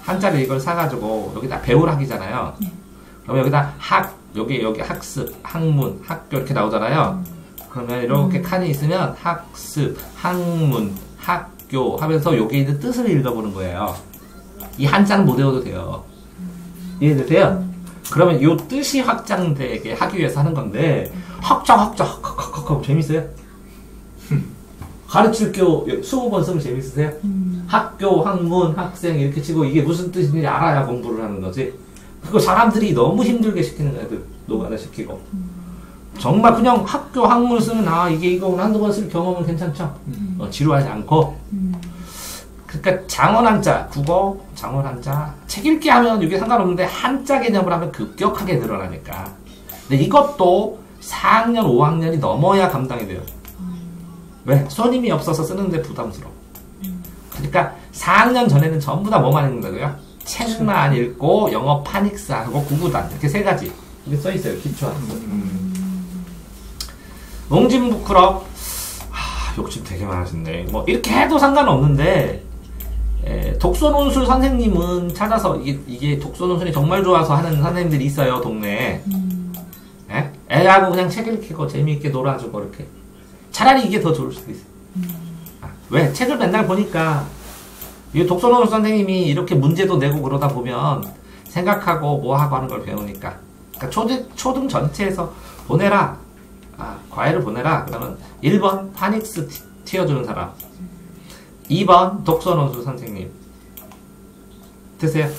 한자를 이걸 사가지고 여기다 배울학이잖아요. 그러면 여기다 여기 학습, 학문, 학교 이렇게 나오잖아요. 그러면 이렇게 칸이 있으면 학습, 학문, 학교 하면서 여기 있는 뜻을 읽어보는 거예요. 이 한자는 못 외워도 돼요. 이해되세요? 그러면 이 뜻이 확장되게 하기 위해서 하는 건데 확장 재밌어요? 가르칠 교 20번 쓰면 재밌으세요? 학교, 학문, 학생 이렇게 치고 이게 무슨 뜻인지 알아야 공부를 하는 거지. 그거 사람들이 너무 힘들게 시키는 애들 노가다 시키고 정말 그냥 학교, 학문 쓰면 이게 이거 한두 번 쓸 경험은 괜찮죠? 지루하지 않고 그러니까 장원 한자, 국어, 장원 한자 책 읽기 하면 이게 상관없는데 한자 개념을 하면 급격하게 늘어나니까 근데 이것도 4학년, 5학년이 넘어야 감당이 돼요. 왜? 손님이 없어서 쓰는데 부담스러워. 그러니까 4학년 전에는 전부 다 뭐만 읽는다고요? 책만 읽고 영어 파닉스하고 구구단 이렇게 세 가지 이게 써있어요. 기초학습. 웅진부클럽 욕심 되게 많으신데 뭐 이렇게 해도 상관없는데 독서논술 선생님은 찾아서 이게 독서논술이 정말 좋아서 하는 선생님들이 있어요. 동네에. 애하고 그냥 책 읽히고 재미있게 놀아주고 이렇게 차라리 이게 더 좋을 수도 있어요. 왜? 책을 맨날 보니까 이 독서논술 선생님이 이렇게 문제도 내고 그러다 보면 생각하고 뭐하고 하는 걸 배우니까 그러니까 초등 전체에서 보내라. 과외를 보내라. 그러면 1번 파닉스 튀어주는 사람 2번 독서논술 선생님 됐어요?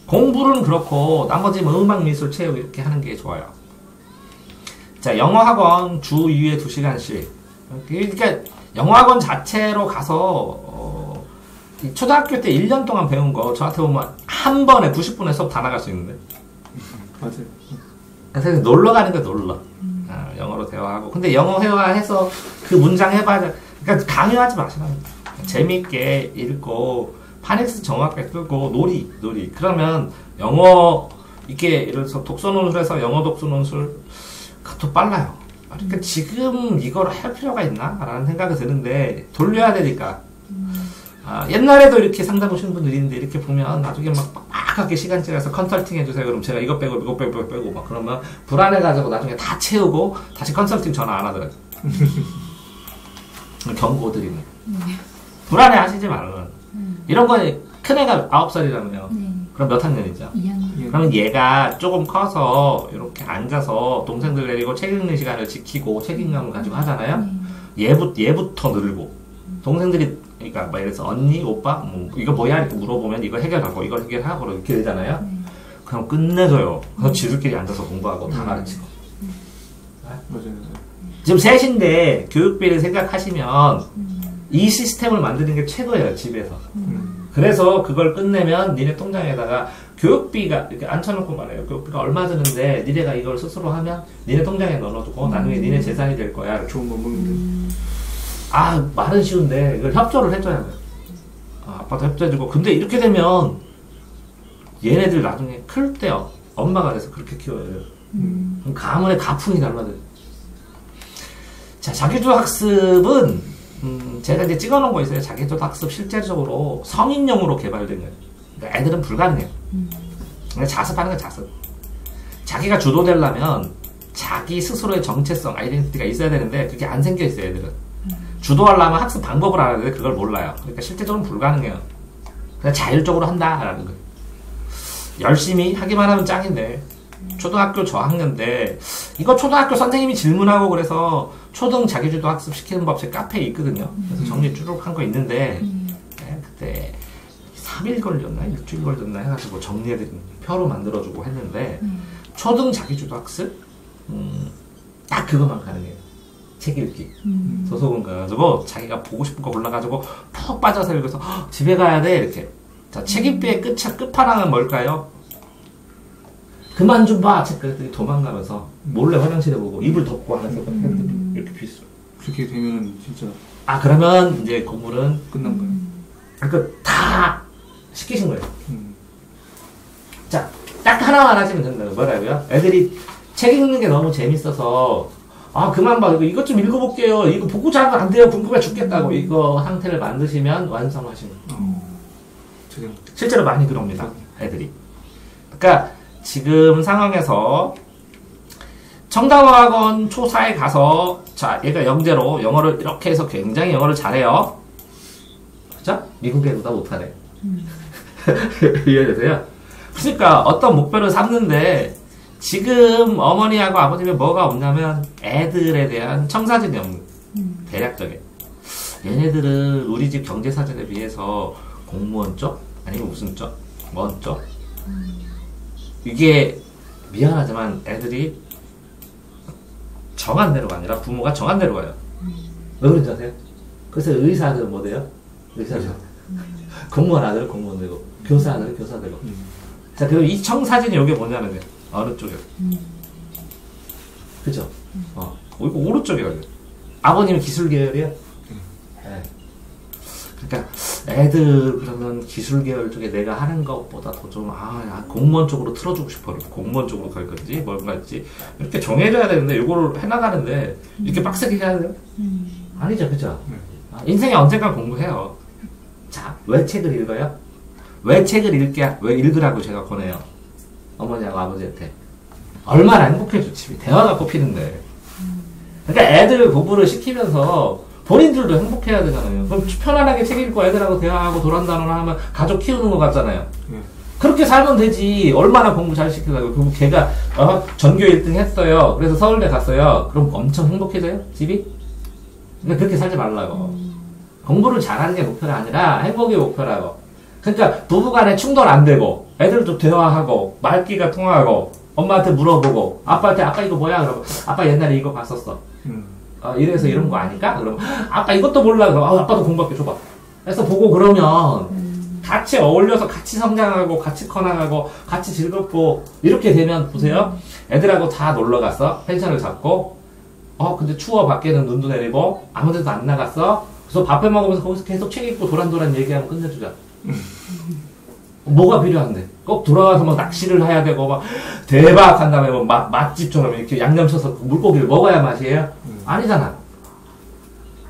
공부는 그렇고 나머지 뭐 음악, 미술, 체육 이렇게 하는 게 좋아요. 자, 영어학원 주 2회 2시간씩 그러니까 영어학원 자체로 가서 초등학교 때 1년 동안 배운 거 저한테 보면 한 번에 90분에 수업 다 나갈 수 있는데 맞아요. 그래서 놀러 가는 거 놀러 영어로 대화하고 근데 영어 회화해서 그 문장 해봐야 그러니까 강요하지 마시라고 재미있게 읽고 파닉스 정확하게 쓰고 놀이 그러면 영어 이게 예를 들어서 독서논술에서 영어 독서논술 그것도 빨라요. 그러니까 지금 이걸 할 필요가 있나? 라는 생각이 드는데 돌려야 되니까 옛날에도 이렇게 상담 오시는 분들이 있는데 이렇게 보면 나중에 막 빡빡하게 시간 지나서 컨설팅 해주세요. 그럼 제가 이거 빼고 막 그러면 불안해가지고 나중에 다 채우고 다시 컨설팅 전화 안 하더라고요. 경고드리는. 불안해 하시지 말라. 이런 건 큰애가 9살이라면요. 그럼 몇 학년이죠? 2학년. 그러면 얘가 조금 커서 이렇게 앉아서 동생들 데리고 책 읽는 시간을 지키고 책임감을 가지고 하잖아요. 얘부터 늘고 동생들이 그러니까 막 예를 들어서 언니, 오빠 뭐 이거 뭐야 이렇게 물어보면 이거 해결하고 이걸 해결하고 이렇게 되잖아요. 그럼 끝내줘요. 그래서 지들끼리 앉아서 공부하고 다 가르치고. 맞아요. 지금 셋인데 교육비를 생각하시면 이 시스템을 만드는 게 최고예요. 집에서. 그래서 그걸 끝내면 니네 통장에다가 교육비가 이렇게 앉혀놓고 말해요. 교육비가 얼마 드는데 니네가 이걸 스스로 하면 니네 통장에 넣어두고 나중에 니네 재산이 될 거야. 이렇게. 좋은 방법인데. 아, 말은 쉬운데 이걸 협조를 해줘야 돼요. 아빠도 협조해주고. 근데 이렇게 되면 얘네들 나중에 클 때요. 엄마가 돼서 그렇게 키워야 돼요. 그럼 가문의 가풍이 달라져요. 자, 자기주도 학습은 제가 이제 찍어놓은 거 있어요. 자기주도 학습 실제적으로 성인용으로 개발된 거예요. 그러니까 애들은 불가능해요. 근데 자습하는 건 자습. 자기가 주도되려면 자기 스스로의 정체성, 아이덴티티가 있어야 되는데 그게 안 생겨 있어요, 애들은. 주도하려면 학습 방법을 알아야 되는데 그걸 몰라요. 그러니까 실제적으로 불가능해요. 그냥 자율적으로 한다라는 거예요. 열심히 하기만 하면 짱인데 초등학교 저학년인데 이거 초등학교 선생님이 질문하고 그래서 초등 자기주도 학습 시키는 법 제 카페에 있거든요. 그래서 정리 쭈룩 한 거 있는데 네, 그때 3일 걸렸나 일주일 걸렸나 해가지고 정리해드린 표로 만들어주고 했는데 초등 자기주도 학습 딱 그것만 가능해요. 책 읽기 소속은 가가지고 자기가 보고 싶은 거 골라가지고 푹 빠져서 읽어서 집에 가야 돼 이렇게. 자, 책 읽기의 끝판왕은 뭘까요? 그만 좀 봐! 책 그랬더니 도망가면서 몰래 화장실에 보고 이불 덮고 하면서 이렇게 비슷해. 그렇게 되면 진짜. 아, 그러면 이제 공부는 끝난 거예요. 그러니까 다 시키신 거예요. 자, 딱 하나만 하시면 된다는 뭐라고요? 애들이 책 읽는 게 너무 재밌어서 아, 그만 봐. 이것 좀 읽어볼게요. 이거 보고 자면 안 돼요. 궁금해 죽겠다고. 이거 상태를 만드시면 완성하시는 거예요. 실제로 많이 그럽니다. 애들이. 그러니까 지금 상황에서 청담어학원 초사에 가서 자, 얘가 영재로 영어를 이렇게 해서 굉장히 영어를 잘해요. 그죠? 미국 애보다 못하네. 이해되세요? 그러니까 어떤 목표를 삼는데 지금 어머니하고 아버님이 뭐가 없냐면 애들에 대한 청사진이 없는 대략적인. 얘네들은 우리 집 경제사진에 비해서 공무원 쪽? 아니면 무슨 쪽? 뭔 쪽? 이게 미안하지만 애들이 정한 대로가 아니라 부모가 정한 대로 가요. 왜 그런지 아세요? 그래서 의사 아들은 뭐 돼요? 의사 되고 공무원 아들은 공무원 되고 교사 아들은 교사 되고 자, 그럼 이 청사진이 이게 뭐냐는 거예요. 어느 쪽이요? 그죠? 이거 오른쪽이에요. 아버님은 기술 계열이에요? 네. 그러니까 애들 그러면 기술 계열 쪽에 내가 하는 것보다 더 좀 공무원 쪽으로 틀어주고 싶어. 공무원 쪽으로 갈 건지 뭘 갈지 이렇게 정해줘야 되는데 이거를 해나가는데 이렇게 빡세게 해야 돼요? 아니죠, 그죠? 인생에 언젠가 공부해요. 자, 왜 책을 읽어요? 왜 책을 왜 읽으라고 제가 권해요? 어머니하고 아버지한테. 얼마나 행복해져, 집이. 대화가 꼽히는데. 그러니까 애들 공부를 시키면서 본인들도 행복해야 되잖아요. 그럼 편안하게 책 읽고 애들하고 대화하고 도란다노나 하면 가족 키우는 것 같잖아요. 그렇게 살면 되지. 얼마나 공부 잘 시키려고. 그리고 걔가 전교 1등 했어요. 그래서 서울대 갔어요. 그럼 엄청 행복해져요? 집이? 그러니까 그렇게 살지 말라고. 공부를 잘하는 게 목표가 아니라 행복이 목표라고. 그러니까 부부간에 충돌 안 되고 애들도 대화하고 말귀가 통하고 엄마한테 물어보고 아빠한테 아빠 이거 뭐야? 그러면 아빠 옛날에 이거 봤었어. 이래서 이런 거 아니까? 그러면 아빠 이것도 몰라. 그러면 아빠도 공부할게 줘봐. 그래서 보고 그러면 같이 어울려서 같이 성장하고 같이 커나가고 같이 즐겁고 이렇게 되면 보세요. 애들하고 다 놀러 갔어. 펜션을 잡고 근데 추워 밖에는 눈도 내리고 아무 데도 안 나갔어. 그래서 밥해 먹으면서 거기서 계속 책 읽고 도란도란 얘기하면 끝내주자. 뭐가 필요한데? 꼭 돌아가서 막 낚시를 해야 되고 막 대박 한 다음에 뭐 맛집처럼 이렇게 양념 쳐서 물고기를 먹어야 맛이에요? 아니잖아.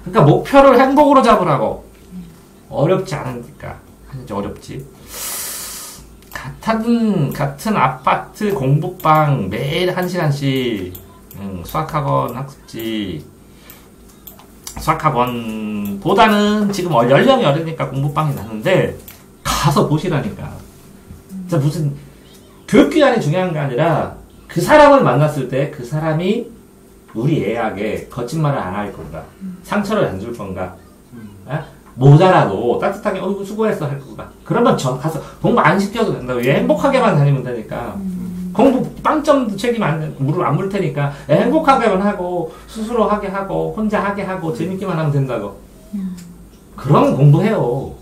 그러니까 목표를 행복으로 잡으라고. 어렵지 않으니까. 진짜 어렵지. 같은 아파트 공부방 매일 1시간씩 수학학원 학습지 수학학원보다는 지금 연령이 어리니까 공부방이 나는데 가서 보시라니까. 진짜 무슨 교육기관이 중요한 게 아니라 그 사람을 만났을 때 그 사람이 우리 애에게 거친 말을 안 할 건가, 상처를 안 줄 건가, 모자라도 따뜻하게 어이구 수고했어 할 건가. 그러면 가서 공부 안 시켜도 된다고. 얘 행복하게만 다니면 되니까. 공부 빵점도 책임 물을 안 물 테니까 행복하게만 하고 스스로 하게 하고 혼자 하게 하고 재밌게만 하면 된다고. 그럼 공부해요.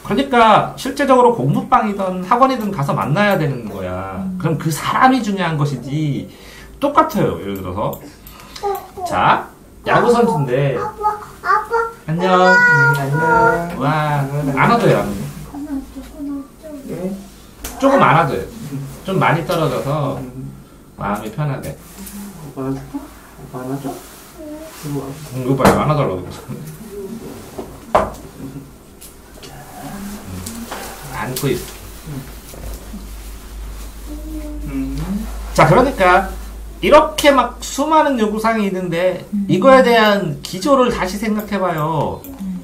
그러니까 실제적으로 공부방이든 학원이든 가서 만나야 되는 거야. 그럼 그 사람이 중요한 것이지. 똑같아요. 예를 들어서 자, 야구 선수인데 안녕. 안녕. 와, 안아줘요. 조금 안아줘요. 좀 많이 떨어져서 마음이 편하게. 오빠 안아줄까? 오빠 안아줘? 이리 와. 이거 봐요. 안아달라고. 안고 있어. 자, 그러니까 이렇게 막 수많은 요구사항이 있는데 이거에 대한 기조를 다시 생각해봐요.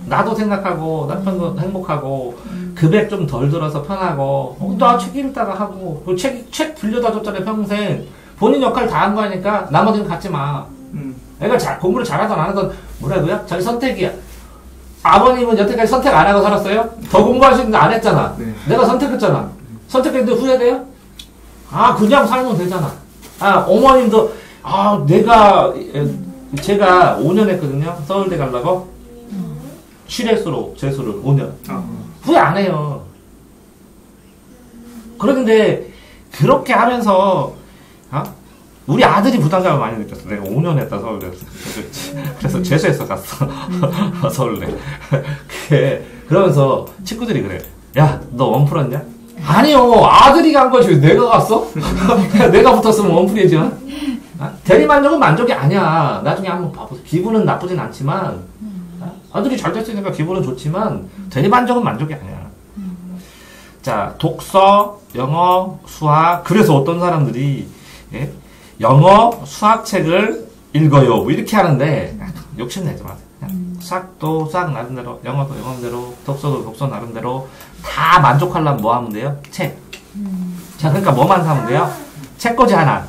나도 생각하고 남편도 행복하고 금액 좀 덜 들어서 편하고 나 책 읽다가 하고 책 빌려다 줬잖아요. 평생 본인 역할 다 한 거 아니까 나머지는 갖지 마. 애가 공부를 잘하든 안 하든 뭐라고요? 자기 선택이야. 아버님은 여태까지 선택 안 하고 살았어요? 더 공부할 수 있는데 안 했잖아. 네. 내가 선택했잖아. 선택했는데 후회돼요? 아, 그냥 살면 되잖아. 아, 어머님도, 아, 제가 5년 했거든요. 서울대 가려고. 취례수로, 재수를 5년. 후회 안 해요. 그런데, 그렇게 하면서, 우리 아들이 부담감을 많이 느꼈어. 내가 5년 했다, 서울대. 그래서 재수해서 갔어. 서울대. 그러면서 친구들이 그래. 야, 너 원 풀었냐? 아니요, 아들이 간 거지. 왜 내가 갔어? 내가 붙었으면 원 풀이지. 대리만족은 만족이 아니야. 나중에 한번 봐보세요. 기분은 나쁘진 않지만, 아들이 잘 됐으니까 기분은 좋지만, 대리만족은 만족이 아니야. 자, 독서, 영어, 수학. 그래서 어떤 사람들이, 예? 영어, 수학책을 읽어요. 뭐 이렇게 하는데, 욕심내지 마세요. 수학도 수학 나름대로, 영어도 영어대로, 독서도 독서 나름대로, 다 만족하려면 뭐 하면 돼요? 책. 자, 그러니까 뭐만 사면 돼요? 책꽂이 하나.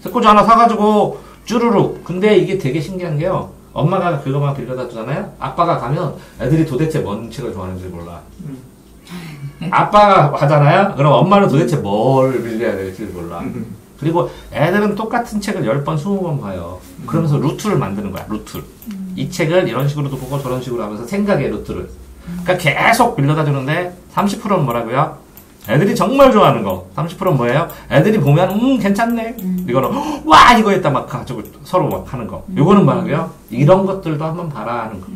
책꽂이 하나 사가지고, 쭈루룩. 근데 이게 되게 신기한 게요. 엄마가 그거만 빌려다 주잖아요? 아빠가 가면 애들이 도대체 뭔 책을 좋아하는지 몰라. 아빠가 하잖아요? 그럼 엄마는 도대체 뭘 빌려야 될지 몰라. 그리고 애들은 똑같은 책을 10번, 20번 봐요. 그러면서 루트를 만드는 거야, 루트. 이 책을 이런 식으로도 보고 저런 식으로 하면서 생각의 루트를. 그러니까 계속 빌려다 주는데 30%는 뭐라고요? 애들이 정말 좋아하는 거. 30%는 뭐예요? 애들이 보면 괜찮네. 이거는 와 이거 했다 막 가지고 서로 막 하는 거. 요거는 뭐라고요? 이런 것들도 한번 봐라 하는 거.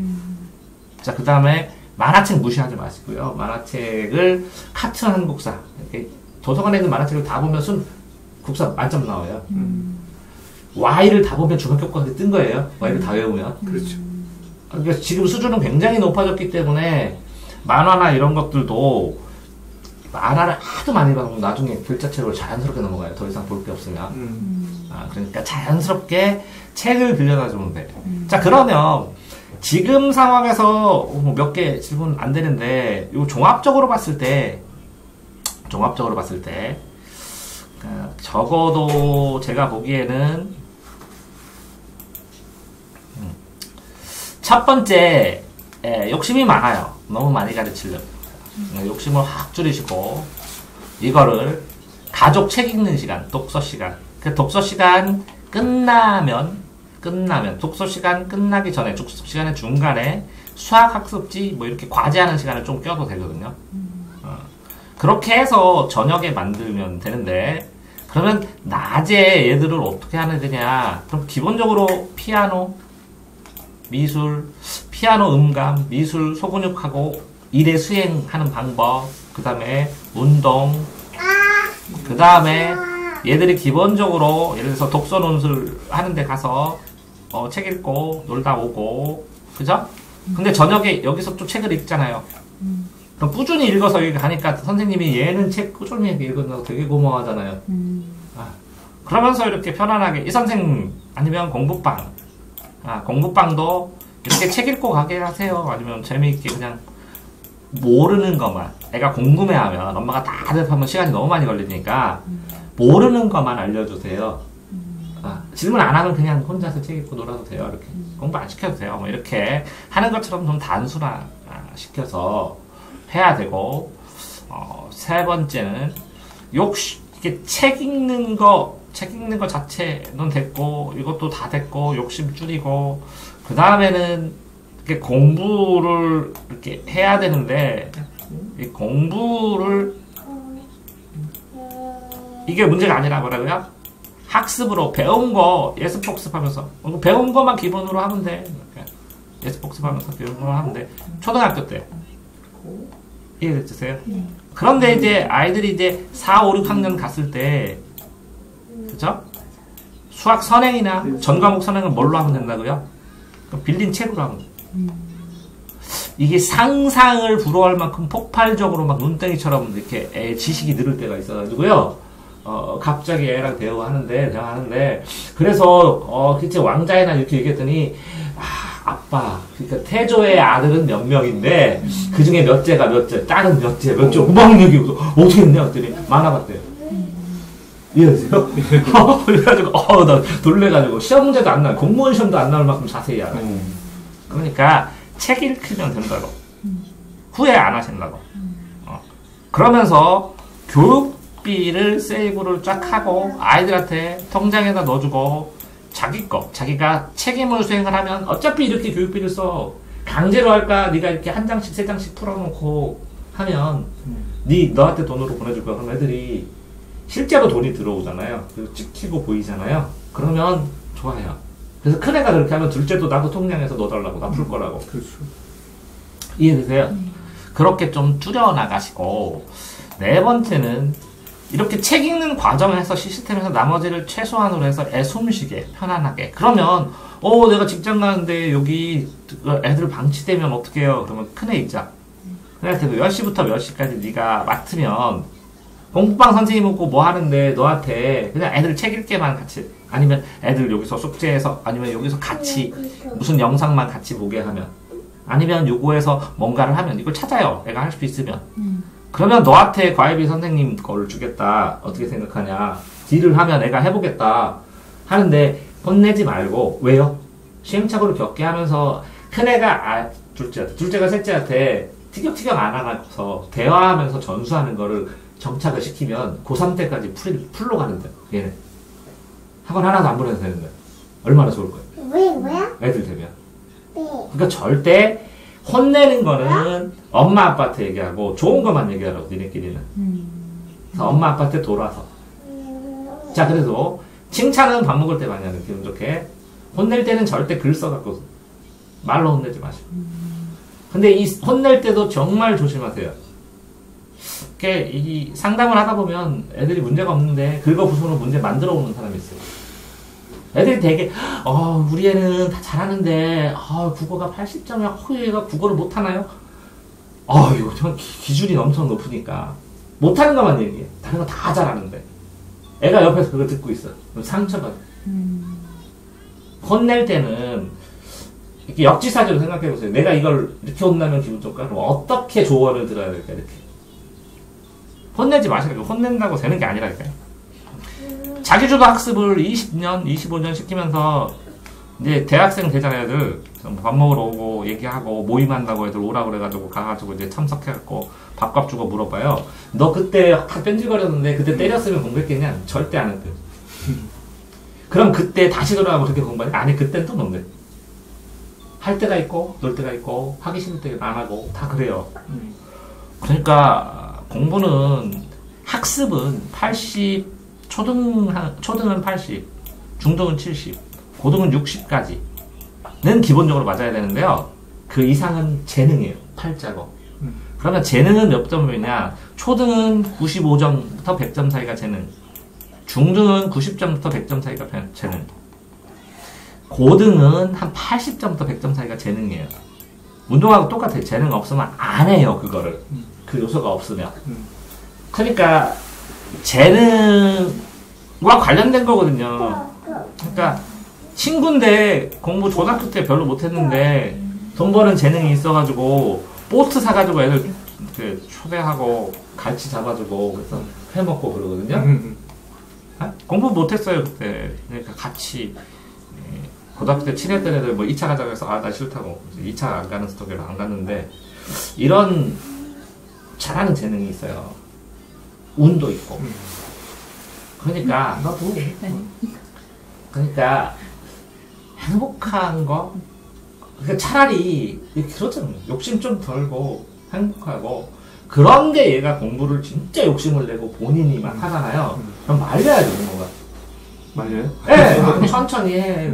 자, 그 다음에 만화책 무시하지 마시고요. 만화책을 카툰 한국사. 이렇게 도서관에 있는 만화책을 다 보면 국사 만점 나와요. Y를 다 보면 중학교까지 뜬 거예요. Y를 다 외우면. 그렇죠. 그러니까 지금 수준은 굉장히 높아졌기 때문에 만화나 이런 것들도 만화를 하도 많이 봐서 나중에 글자책으로 자연스럽게 넘어가요. 더 이상 볼 게 없으면. 그러니까 자연스럽게 책을 빌려다 주면 돼. 자, 그러면 지금 상황에서 몇 개 질문 안 되는데 요 종합적으로 봤을 때 적어도 제가 보기에는 첫 번째 욕심이 많아요. 너무 많이 가르치려고. 욕심을 확 줄이시고 이거를 가족 책 읽는 시간, 독서 시간. 그 독서 시간 끝나면 독서 시간 끝나기 전에 독서 시간의 중간에 수학 학습지 뭐 이렇게 과제하는 시간을 좀 껴도 되거든요. 그렇게 해서 저녁에 만들면 되는데 그러면 낮에 얘들을 어떻게 하는 되냐? 그럼 기본적으로 피아노, 미술, 피아노 음감, 미술 소근육하고 일에 수행하는 방법, 그 다음에 운동, 그 다음에 얘들이 기본적으로 예를 들어서 독서 논술 하는데 가서 책 읽고 놀다 오고, 그죠? 근데 저녁에 여기서 또 책을 읽잖아요. 그럼 꾸준히 읽어서 여기 가니까 선생님이 얘는 책 꾸준히 읽는다고 되게 고마워하잖아요. 그러면서 이렇게 편안하게 이 선생님 아니면 공부방, 공부방도 이렇게 책 읽고 가게 하세요. 아니면 재미있게 그냥 모르는 것만, 애가 궁금해하면 엄마가 다 대답하면 시간이 너무 많이 걸리니까 모르는 것만 알려주세요. 질문 안 하면 그냥 혼자서 책 읽고 놀아도 돼요. 이렇게 공부 안 시켜도 돼요. 뭐 이렇게 하는 것처럼 좀 단순화 시켜서 해야 되고, 세 번째는 이게 책 읽는 거 자체는 됐고, 이것도 다 됐고, 욕심 줄이고, 그 다음에는 이렇게 공부를 이렇게 해야 되는데 이 공부를 이게 문제가 아니라 뭐라고요? 학습으로 배운 거 예습 복습하면서 배운 거만 기본으로 하면 돼. 이렇게. 예습 복습하면서 배운 거 하면 돼. 초등학교 때 이해되세요? 그런데 이제 아이들이 이제 4, 5, 6학년 갔을 때 그죠? 수학 선행이나 전 과목 선행은 뭘로 하면 된다고요? 빌린 책으로 하면 돼. 이게 상상을 불허할 만큼 폭발적으로 막 눈덩이처럼 이렇게 지식이 늘을 때가 있어가지고요. 갑자기 애랑 대화하는데, 그래서, 그치, 왕자애나 이렇게 얘기했더니, 아빠, 그러니까 태조의 아들은 몇 명인데, 그 중에 몇째가 몇째, 딸은 몇째, 막 얘기하고, 어떻게 했냐? 그랬더니, 만화 봤대요. 이해하세요? 그래가지고, 나 놀래가지고, 시험 문제도 안 나와, 공무원 시험도 안 나올 만큼 자세히 알아. 그러니까, 책 읽으면 된다고. 후회 안 하신다고. 그러면서, 교육비를 세이브를 쫙 하고, 아이들한테 통장에다 넣어주고, 자기가 책임을 수행을 하면, 어차피 이렇게 교육비를 써. 강제로 할까? 네가 이렇게 한 장씩, 세 장씩 풀어놓고 하면, 너한테 돈으로 보내줄 거야. 그럼 애들이, 실제로 돈이 들어오잖아요. 그리고 찍히고 보이잖아요. 그러면 좋아요. 그래서 큰애가 그렇게 하면 둘째도 나도 통장에서 넣어달라고, 나 풀 거라고. 그렇죠. 이해되세요? 그렇게 좀 줄여나가시고, 네 번째는 이렇게 책 읽는 과정에서 시스템에서 나머지를 최소한으로 해서 애 숨쉬게, 편안하게. 그러면, 내가 직장 가는데 여기 애들 방치되면 어떡해요? 그러면 큰애 있자. 큰애한테 몇 시부터 몇 시까지 네가 맡으면 공부방 선생님 오고 뭐 하는데 너한테 그냥 애들 책 읽게만 같이 아니면 애들 여기서 숙제해서 아니면 여기서 같이 무슨 영상만 같이 보게 하면 아니면 요거에서 뭔가를 하면 이걸 찾아요. 애가 할 수 있으면 그러면 너한테 과외비 선생님 거를 주겠다. 어떻게 생각하냐. 딜을 하면 애가 해보겠다 하는데 혼내지 말고 왜요? 시행착오를 겪게 하면서 큰애가 둘째가 셋째한테 티격태격 안 하고서 대화하면서 전수하는 거를 정착을 시키면 고3 때까지 풀로 가는데 얘는 학원 하나도 안 보내도 되는데 얼마나 좋을 거예요. 뭐야? 애들 되면. 네. 그러니까 절대 혼내는 거는 엄마 아빠한테 얘기하고 좋은 것만 얘기하라고 니네끼리는. 그래서 엄마 아빠한테 돌아서. 자 그래도 칭찬은 밥 먹을 때 많이 하는 기분 좋게. 혼낼 때는 절대 글 써갖고 말로 혼내지 마시고. 근데 이 혼낼 때도 정말 조심하세요. 이 상담을 하다 보면 애들이 문제가 없는데 긁어부수로 문제 만들어 오는 사람이 있어요. 애들이 되게 우리 애는 다 잘하는데 국어가 80점이야. 얘가 국어를 못하나요? 이거 전 기준이 엄청 높으니까 못하는 것만 얘기해. 다른 거 다 잘하는데 애가 옆에서 그걸 듣고 있어. 그럼 상처가 혼낼 때는 이렇게 역지사지로 생각해보세요. 내가 이걸 이렇게 혼나면 기분 좋을까? 그럼 어떻게 조언을 들어야 될까? 이렇게 혼내지 마시라고. 혼낸다고 되는 게 아니라니까요. 자기주도 학습을 20년, 25년 시키면서 이제 대학생 되잖아요, 애들. 밥 먹으러 오고 얘기하고 모임한다고 애들 오라고 그래가지고 가가지고 이제 참석해갖고 밥값 주고 물어봐요. 너 그때 다 뺀질거렸는데 그때 때렸으면 공부했겠냐? 절대 안 했대. 그럼 그때 다시 돌아가고 그렇게 공부하냐? 아니, 그땐 또 논대. 할 때가 있고 놀 때가 있고 하기 싫을 때 안 하고 다 그래요. 그러니까 공부는 학습은 80 초등은 80 중등은 70 고등은 60까지는 기본적으로 맞아야 되는데요. 그 이상은 재능이에요. 팔자고. 그러면 재능은 몇 점이냐? 초등은 95점부터 100점 사이가 재능, 중등은 90점부터 100점 사이가 재능, 고등은 한 80점부터 100점 사이가 재능이에요. 운동하고 똑같아요. 재능 없으면 안 해요. 그거를. 그 요소가 없으면. 그러니까 재능과 관련된 거거든요. 그러니까 친구인데 공부 초등학교 때 별로 못했는데 돈 버는 재능이 있어가지고 보트 사가지고 애들 초대하고 갈치 잡아주고 그래서 회 먹고 그러거든요. 공부 못했어요 그때. 그러니까 같이 고등학교 때 친했던 애들 뭐 2차 가자고 해서 나 싫다고 2차 안 가는 스토리를 안 갔는데 이런 잘하는 재능이 있어요. 운도 있고. 그러니까 너도 그러니까 행복한 거 그러니까 차라리 그렇잖아요. 욕심 좀 덜고 행복하고 그런데 얘가 공부를 진짜 욕심을 내고 본인이 막 하잖아요. 그럼 말려야지 부모가. 말려요? 네, 천천히 해.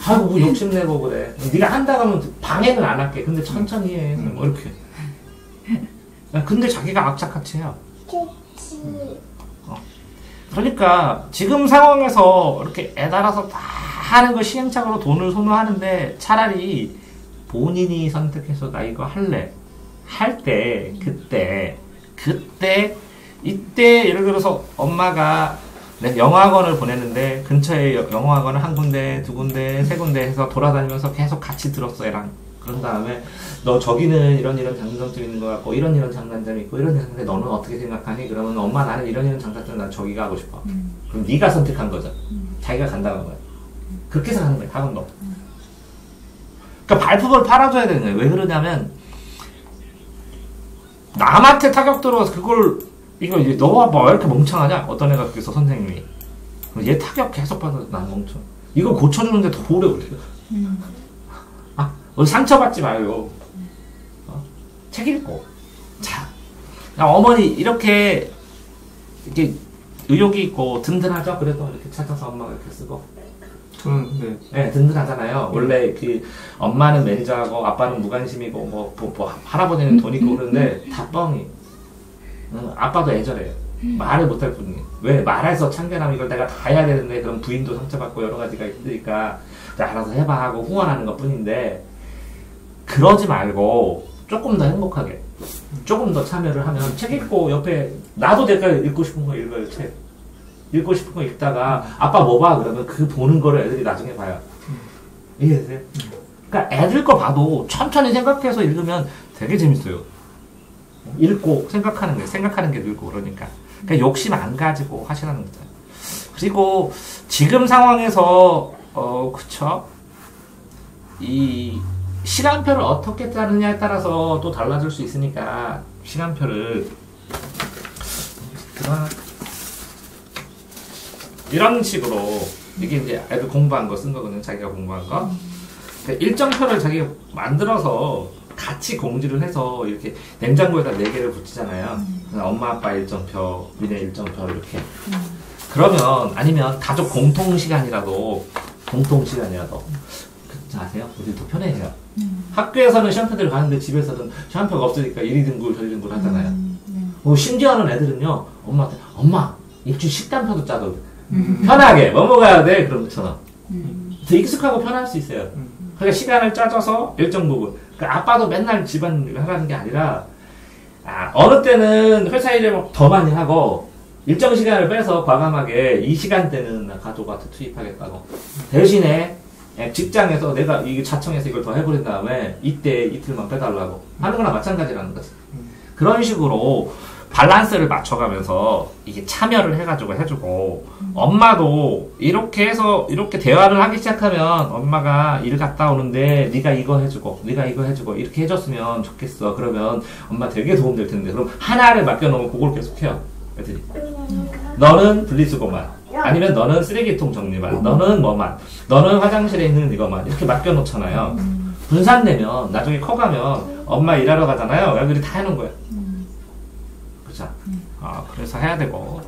아이고 뭐 욕심내고 그래. 네가 한다 그러면 방해는 안 할게. 근데 천천히 해. 뭐 이렇게. 근데 자기가 악착같이 해요. 그러니까 지금 상황에서 이렇게 애달아서 다 하는 거 시행착오로 돈을 소모하는데 차라리 본인이 선택해서 나 이거 할래. 할 때, 이때 예를 들어서 엄마가 영어학원을 보냈는데 근처에 영어학원을 한 군데, 두 군데, 세 군데 해서 돌아다니면서 계속 같이 들었어 얘랑. 그런 다음에 너 저기는 이런 장단점이 있는 것 같고 이런 장단점이 있고 이런 장단점인데 너는 어떻게 생각하니? 그러면 엄마 나는 이런 장단점 난 저기 가고 싶어. 그럼 네가 선택한 거죠. 자기가 간다는 거야. 그렇게 해서 가는 거야 학원도. 그러니까 발품을 팔아줘야 되는 거예요. 왜 그러냐면 남한테 타격 들어가서 그걸 이거 너가 뭐 왜 이렇게 멍청하냐? 어떤 애가 그래서 선생님이 얘 타격 계속 받아서 난 멍청. 이거 고쳐주는데 더 오래 걸려요. 상처받지 마요. 책 읽고. 자, 어머니 이렇게 의욕이 있고 든든하죠? 그래도 이렇게 찾아서 엄마가 이렇게 쓰고. 저는 네, 든든하잖아요. 원래 엄마는 매니저하고 아빠는 무관심이고 뭐 할아버지는 돈 있고 그러는데 다 뻥이. 아빠도 애절해요. 말을 못할 뿐이. 왜 말해서 참견하면 이걸 내가 다 해야 되는데 그럼 부인도 상처받고 여러 가지가 있으니까 알아서 해봐 하고 후원하는 것 뿐인데 그러지 말고 조금 더 행복하게 조금 더 참여를 하면 책 읽고 옆에 나도 내가 읽고 싶은 거 읽어요. 책 읽고 싶은 거 읽다가 아빠 뭐 봐? 그러면 그 보는 거를 애들이 나중에 봐요. 이해되세요? 그러니까 애들 거 봐도 천천히 생각해서 읽으면 되게 재밌어요. 읽고 생각하는 게 늘고 그러니까 욕심 안 가지고 하시라는 거죠. 그리고 지금 상황에서 그쵸? 이 시간표를 어떻게 짜느냐에 따라서 또 달라질 수 있으니까 시간표를 이런 식으로 이게 이제 애들 공부한 거 쓴 거거든요. 자기가 공부한 거. 그러니까 일정표를 자기가 만들어서 같이 공지를 해서 이렇게 냉장고에다 4개를 붙이잖아요. 엄마 아빠 일정표, 니네 일정표 이렇게. 그러면 아니면 가족 공통 시간이라도 아세요? 우리 더 편해해요. 학교에서는 시험표들을 가는데 집에서는 시험표가 없으니까 이리 등굴 저리 등굴 하잖아요. 심지어는 애들은요 엄마한테 엄마 일주일 식단표도 짜도 편하게 뭐 먹어야 돼 그런 것처럼 더 익숙하고 편할 수 있어요. 그러니까 시간을 짜줘서 일정 부분. 그러니까 아빠도 맨날 집안일 하라는 게 아니라 어느 때는 회사 일을 더 많이 하고 일정 시간을 빼서 과감하게 이 시간대는 가족한테 투입하겠다고. 대신에 직장에서 내가 이 자청해서 이걸 더 해버린 다음에 이때 이틀만 빼달라고 하는 거나 마찬가지라는 거지. 그런 식으로 밸런스를 맞춰가면서 이게 참여를 해가지고 해주고 엄마도 이렇게 해서 이렇게 대화를 하기 시작하면 엄마가 일 갔다 오는데 네가 이거 해주고 이렇게 해줬으면 좋겠어. 그러면 엄마 되게 도움될 텐데 그럼 하나를 맡겨놓으면 그걸 계속해요. 애들이 너는 분리수거만 아니면 너는 쓰레기통 정리만 너는 뭐만 너는 화장실에 있는 이거만 이렇게 맡겨놓잖아요. 분산되면 나중에 커가면 엄마 일하러 가잖아요. 애들이 다 해놓은 거예요. 그죠? 그래서 해야 되고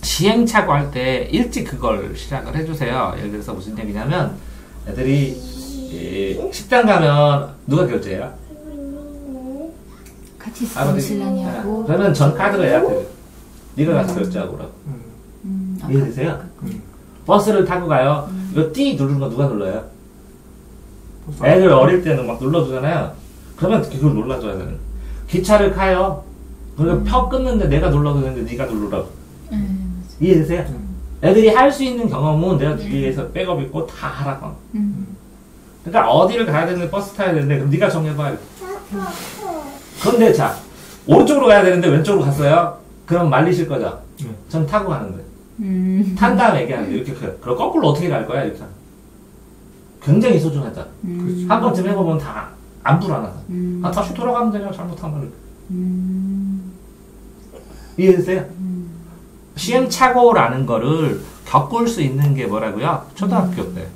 시행착오 할 때 일찍 그걸 시작을 해주세요. 예를 들어서 무슨 얘기냐면 애들이 식당 가면 누가 결제해요? 같이 쓰시려니 하고 그러면 전 카드로 예약해요. 네가 가서 결제하고 그러고 이해되세요? 버스를 타고 가요. 이거 띠 누르는 거 누가 눌러요? 애들 어릴 때는 막 눌러주잖아요. 그러면 그걸 눌러줘야 되는. 기차를 타요. 그러니까 표 끊는데 내가 눌러도 되는데 네가 누르라고. 이해되세요? 애들이 할 수 있는 경험은 내가 뒤에서 백업 있고 다 하라고. 그러니까 어디를 가야 되는데 버스 타야 되는데 그럼 네가 정해봐. 그런데 자 오른쪽으로 가야 되는데 왼쪽으로 갔어요. 그럼 말리실 거죠? 전 타고 가는데. 탄 다음에 얘기하는데 이렇게 커요. 그럼 거꾸로 어떻게 갈 거야? 이렇게. 굉장히 소중하죠. 한 번쯤 해보면 다 안 불안하다. 다시 돌아가면 되냐 잘못하면. 이해되세요? 시행착오라는 거를 겪을 수 있는 게 뭐라고요? 초등학교 때.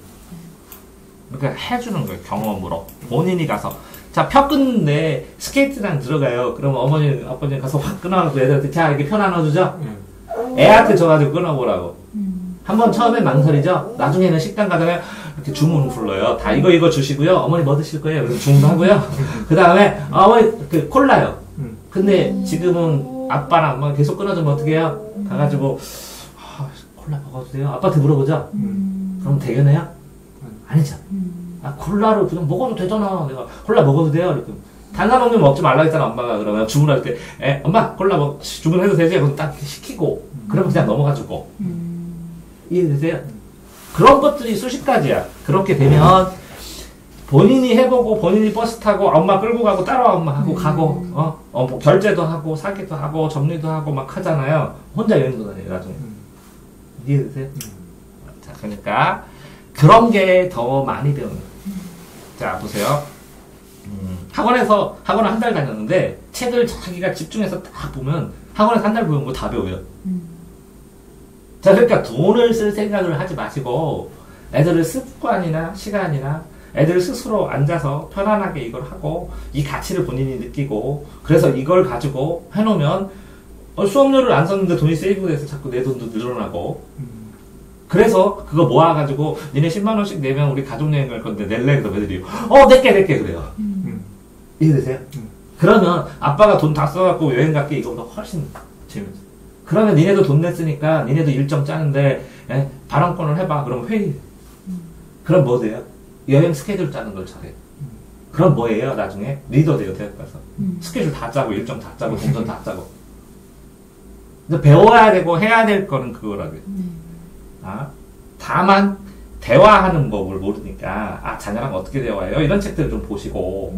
그러니까 해주는 거예요. 경험으로. 본인이 가서. 자, 펴 끊는데 스케이트장 들어가요. 그러면 어머니, 아버지 가서 확 끊어갖고 애들한테 자, 이렇게 펴 나눠주죠? 애한테 줘가지고 끊어보라고. 한번 처음엔 망설이죠? 나중에는 식당 가잖아요. 이렇게 주문 불러요. 다 이거 주시고요. 어머니 뭐 드실 거예요? 그래서 주문하고요. 그 다음에, 어머니, 콜라요. 근데 지금은 아빠랑 엄마가 계속 끊어주면 어떻게 해요? 가가지고, 콜라 먹어도 돼요? 아빠한테 물어보죠? 그럼 대견해요? 아니죠. 콜라를 그냥 먹어도 되잖아. 내가 콜라 먹어도 돼요? 이렇게. 탄산음료 먹지 말라 했잖아, 엄마가. 그러면 주문할 때, 엄마, 콜라 주문해도 되지? 그럼 딱 시키고, 그러면 그냥 넘어가지고. 이해되세요? 그런 것들이 수십 가지야. 그렇게 되면, 본인이 해보고, 본인이 버스 타고, 엄마 끌고 가고, 따라와 엄마 하고, 가고, 뭐 결제도 하고, 사기도 하고, 정리도 하고, 막 하잖아요. 혼자 여행도 다녀요, 나중에. 이해되세요? 자, 그러니까, 그런 게 더 많이 배우는 거예요. 자, 보세요. 학원을 한 달 다녔는데, 책을 자기가 집중해서 딱 보면, 학원에서 한 달 배운 거 다 배워요. 자, 그러니까 돈을 쓸 생각을 하지 마시고, 애들을 습관이나 시간이나, 애들 스스로 앉아서 편안하게 이걸 하고, 이 가치를 본인이 느끼고, 그래서 이걸 가지고 해놓으면, 수업료를 안 썼는데 돈이 세이브돼서 자꾸 내 돈도 늘어나고, 그래서 그거 모아가지고 니네 10만원씩 내면 우리 가족여행 갈 건데 낼래? 그래서 애들이 낼게 그래요. 이해되세요? 그러면 아빠가 돈 다 써갖고 여행 갈게 이거보다 훨씬 재밌어. 그러면 니네도 돈 냈으니까 니네도 일정 짜는데 발언권을 해봐. 그럼 회의. 그럼 뭐 돼요? 여행 스케줄 짜는 걸 잘해. 그럼 뭐예요? 나중에 리더 돼요. 대학 가서. 스케줄 다 짜고 일정 다 짜고 동선 다 짜고. 근데 배워야 되고 해야 될 거는 그거라고요. 다만 대화하는 법을 모르니까 자녀랑 어떻게 대화해요? 이런 책들을 좀 보시고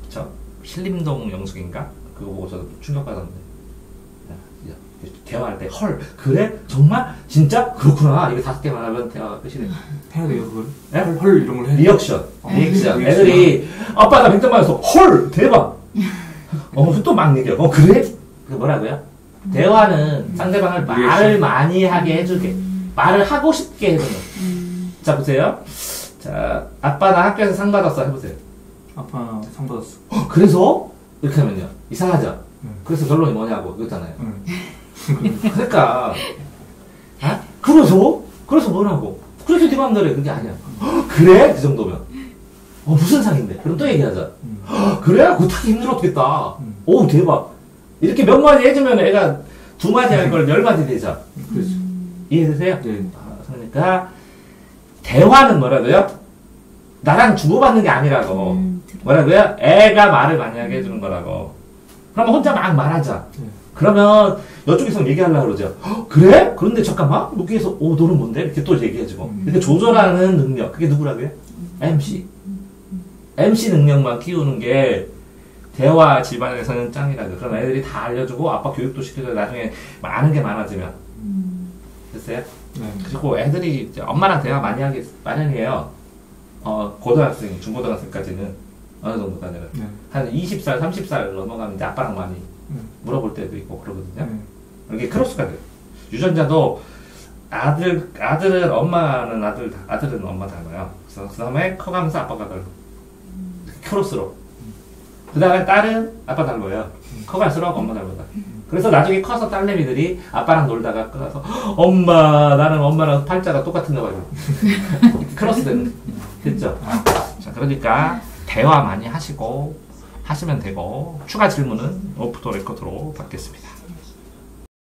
저 신림동 영숙인가? 그거 보고 저도 충격받았는데 대화할 때 헐 그래? 정말? 진짜? 그렇구나. 이거 5개만 하면 대화가 끝이 돼요. 해야 돼요 그걸? 네? 헐 이런 걸 해야 돼요? 리액션. 애들이 아빠가 100점 맞아서 헐 대박. 또 막 얘기해요. 그래? 그 뭐라고요? 대화는 상대방을 말을 많이 하게 해주게. 말을 하고 싶게 해주는. 자, 보세요. 자, 아빠 나 학교에서 상 받았어. 해보세요. 아빠 상 받았어. 그래서? 이렇게 하면요. 이상하죠? 그래서 결론이 뭐냐고. 이거잖아요. 그러니까. 그래서 뭐라고? 그래서 네 맘대로 해. 그게 아니야. 그래? 그 정도면. 무슨 상인데? 그럼 또 얘기하자. 그래? 그거 타기 힘들었겠다. 오, 대박. 이렇게 몇 마디 해주면 애가 2마디 할 걸 10마디 되죠. 그렇죠. 이해되세요? 네. 그러니까 대화는 뭐라고요? 나랑 주고받는 게 아니라고. 뭐라고요? 애가 말을 많이 하게 해주는 거라고. 그러면 혼자 막 말하자. 그러면 이쪽에서 얘기하려고 그러죠. 그래? 그런데 잠깐만 여기에서 너는 뭔데? 이렇게 또 얘기해주고. 이렇게 조절하는 능력. 그게 누구라고요? MC 능력만 키우는 게 대화 집안에서는 짱이라고. 그럼 애들이 다 알려주고 아빠 교육도 시켜줘. 나중에 많은 게 많아지면. 됐어요? 네. 그리고 애들이 이제 엄마랑 대화 많이 하게 마련이에요. 고등학생, 중고등학생까지는 어느 정도까지는. 네. 한 20살, 30살 넘어가면 이제 아빠랑 많이 물어볼 때도 있고 그러거든요. 이렇게 크로스가 돼요. 유전자도 아들은 엄마는 아들은 엄마 닮아요. 그래서 그 다음에 커가면서 아빠가 닮고. 크로스로. 그 다음에 딸은 아빠 닮아요. 커갈수록 엄마 닮아요. 그래서 나중에 커서 딸내미들이 아빠랑 놀다가 끊어서 엄마 나는 엄마랑 팔자가 똑같은가 봐요. 크로스 되는. 됐죠? 자, 그러니까 대화 많이 하시고 하시면 되고 추가 질문은 오프 더 레코드로 받겠습니다.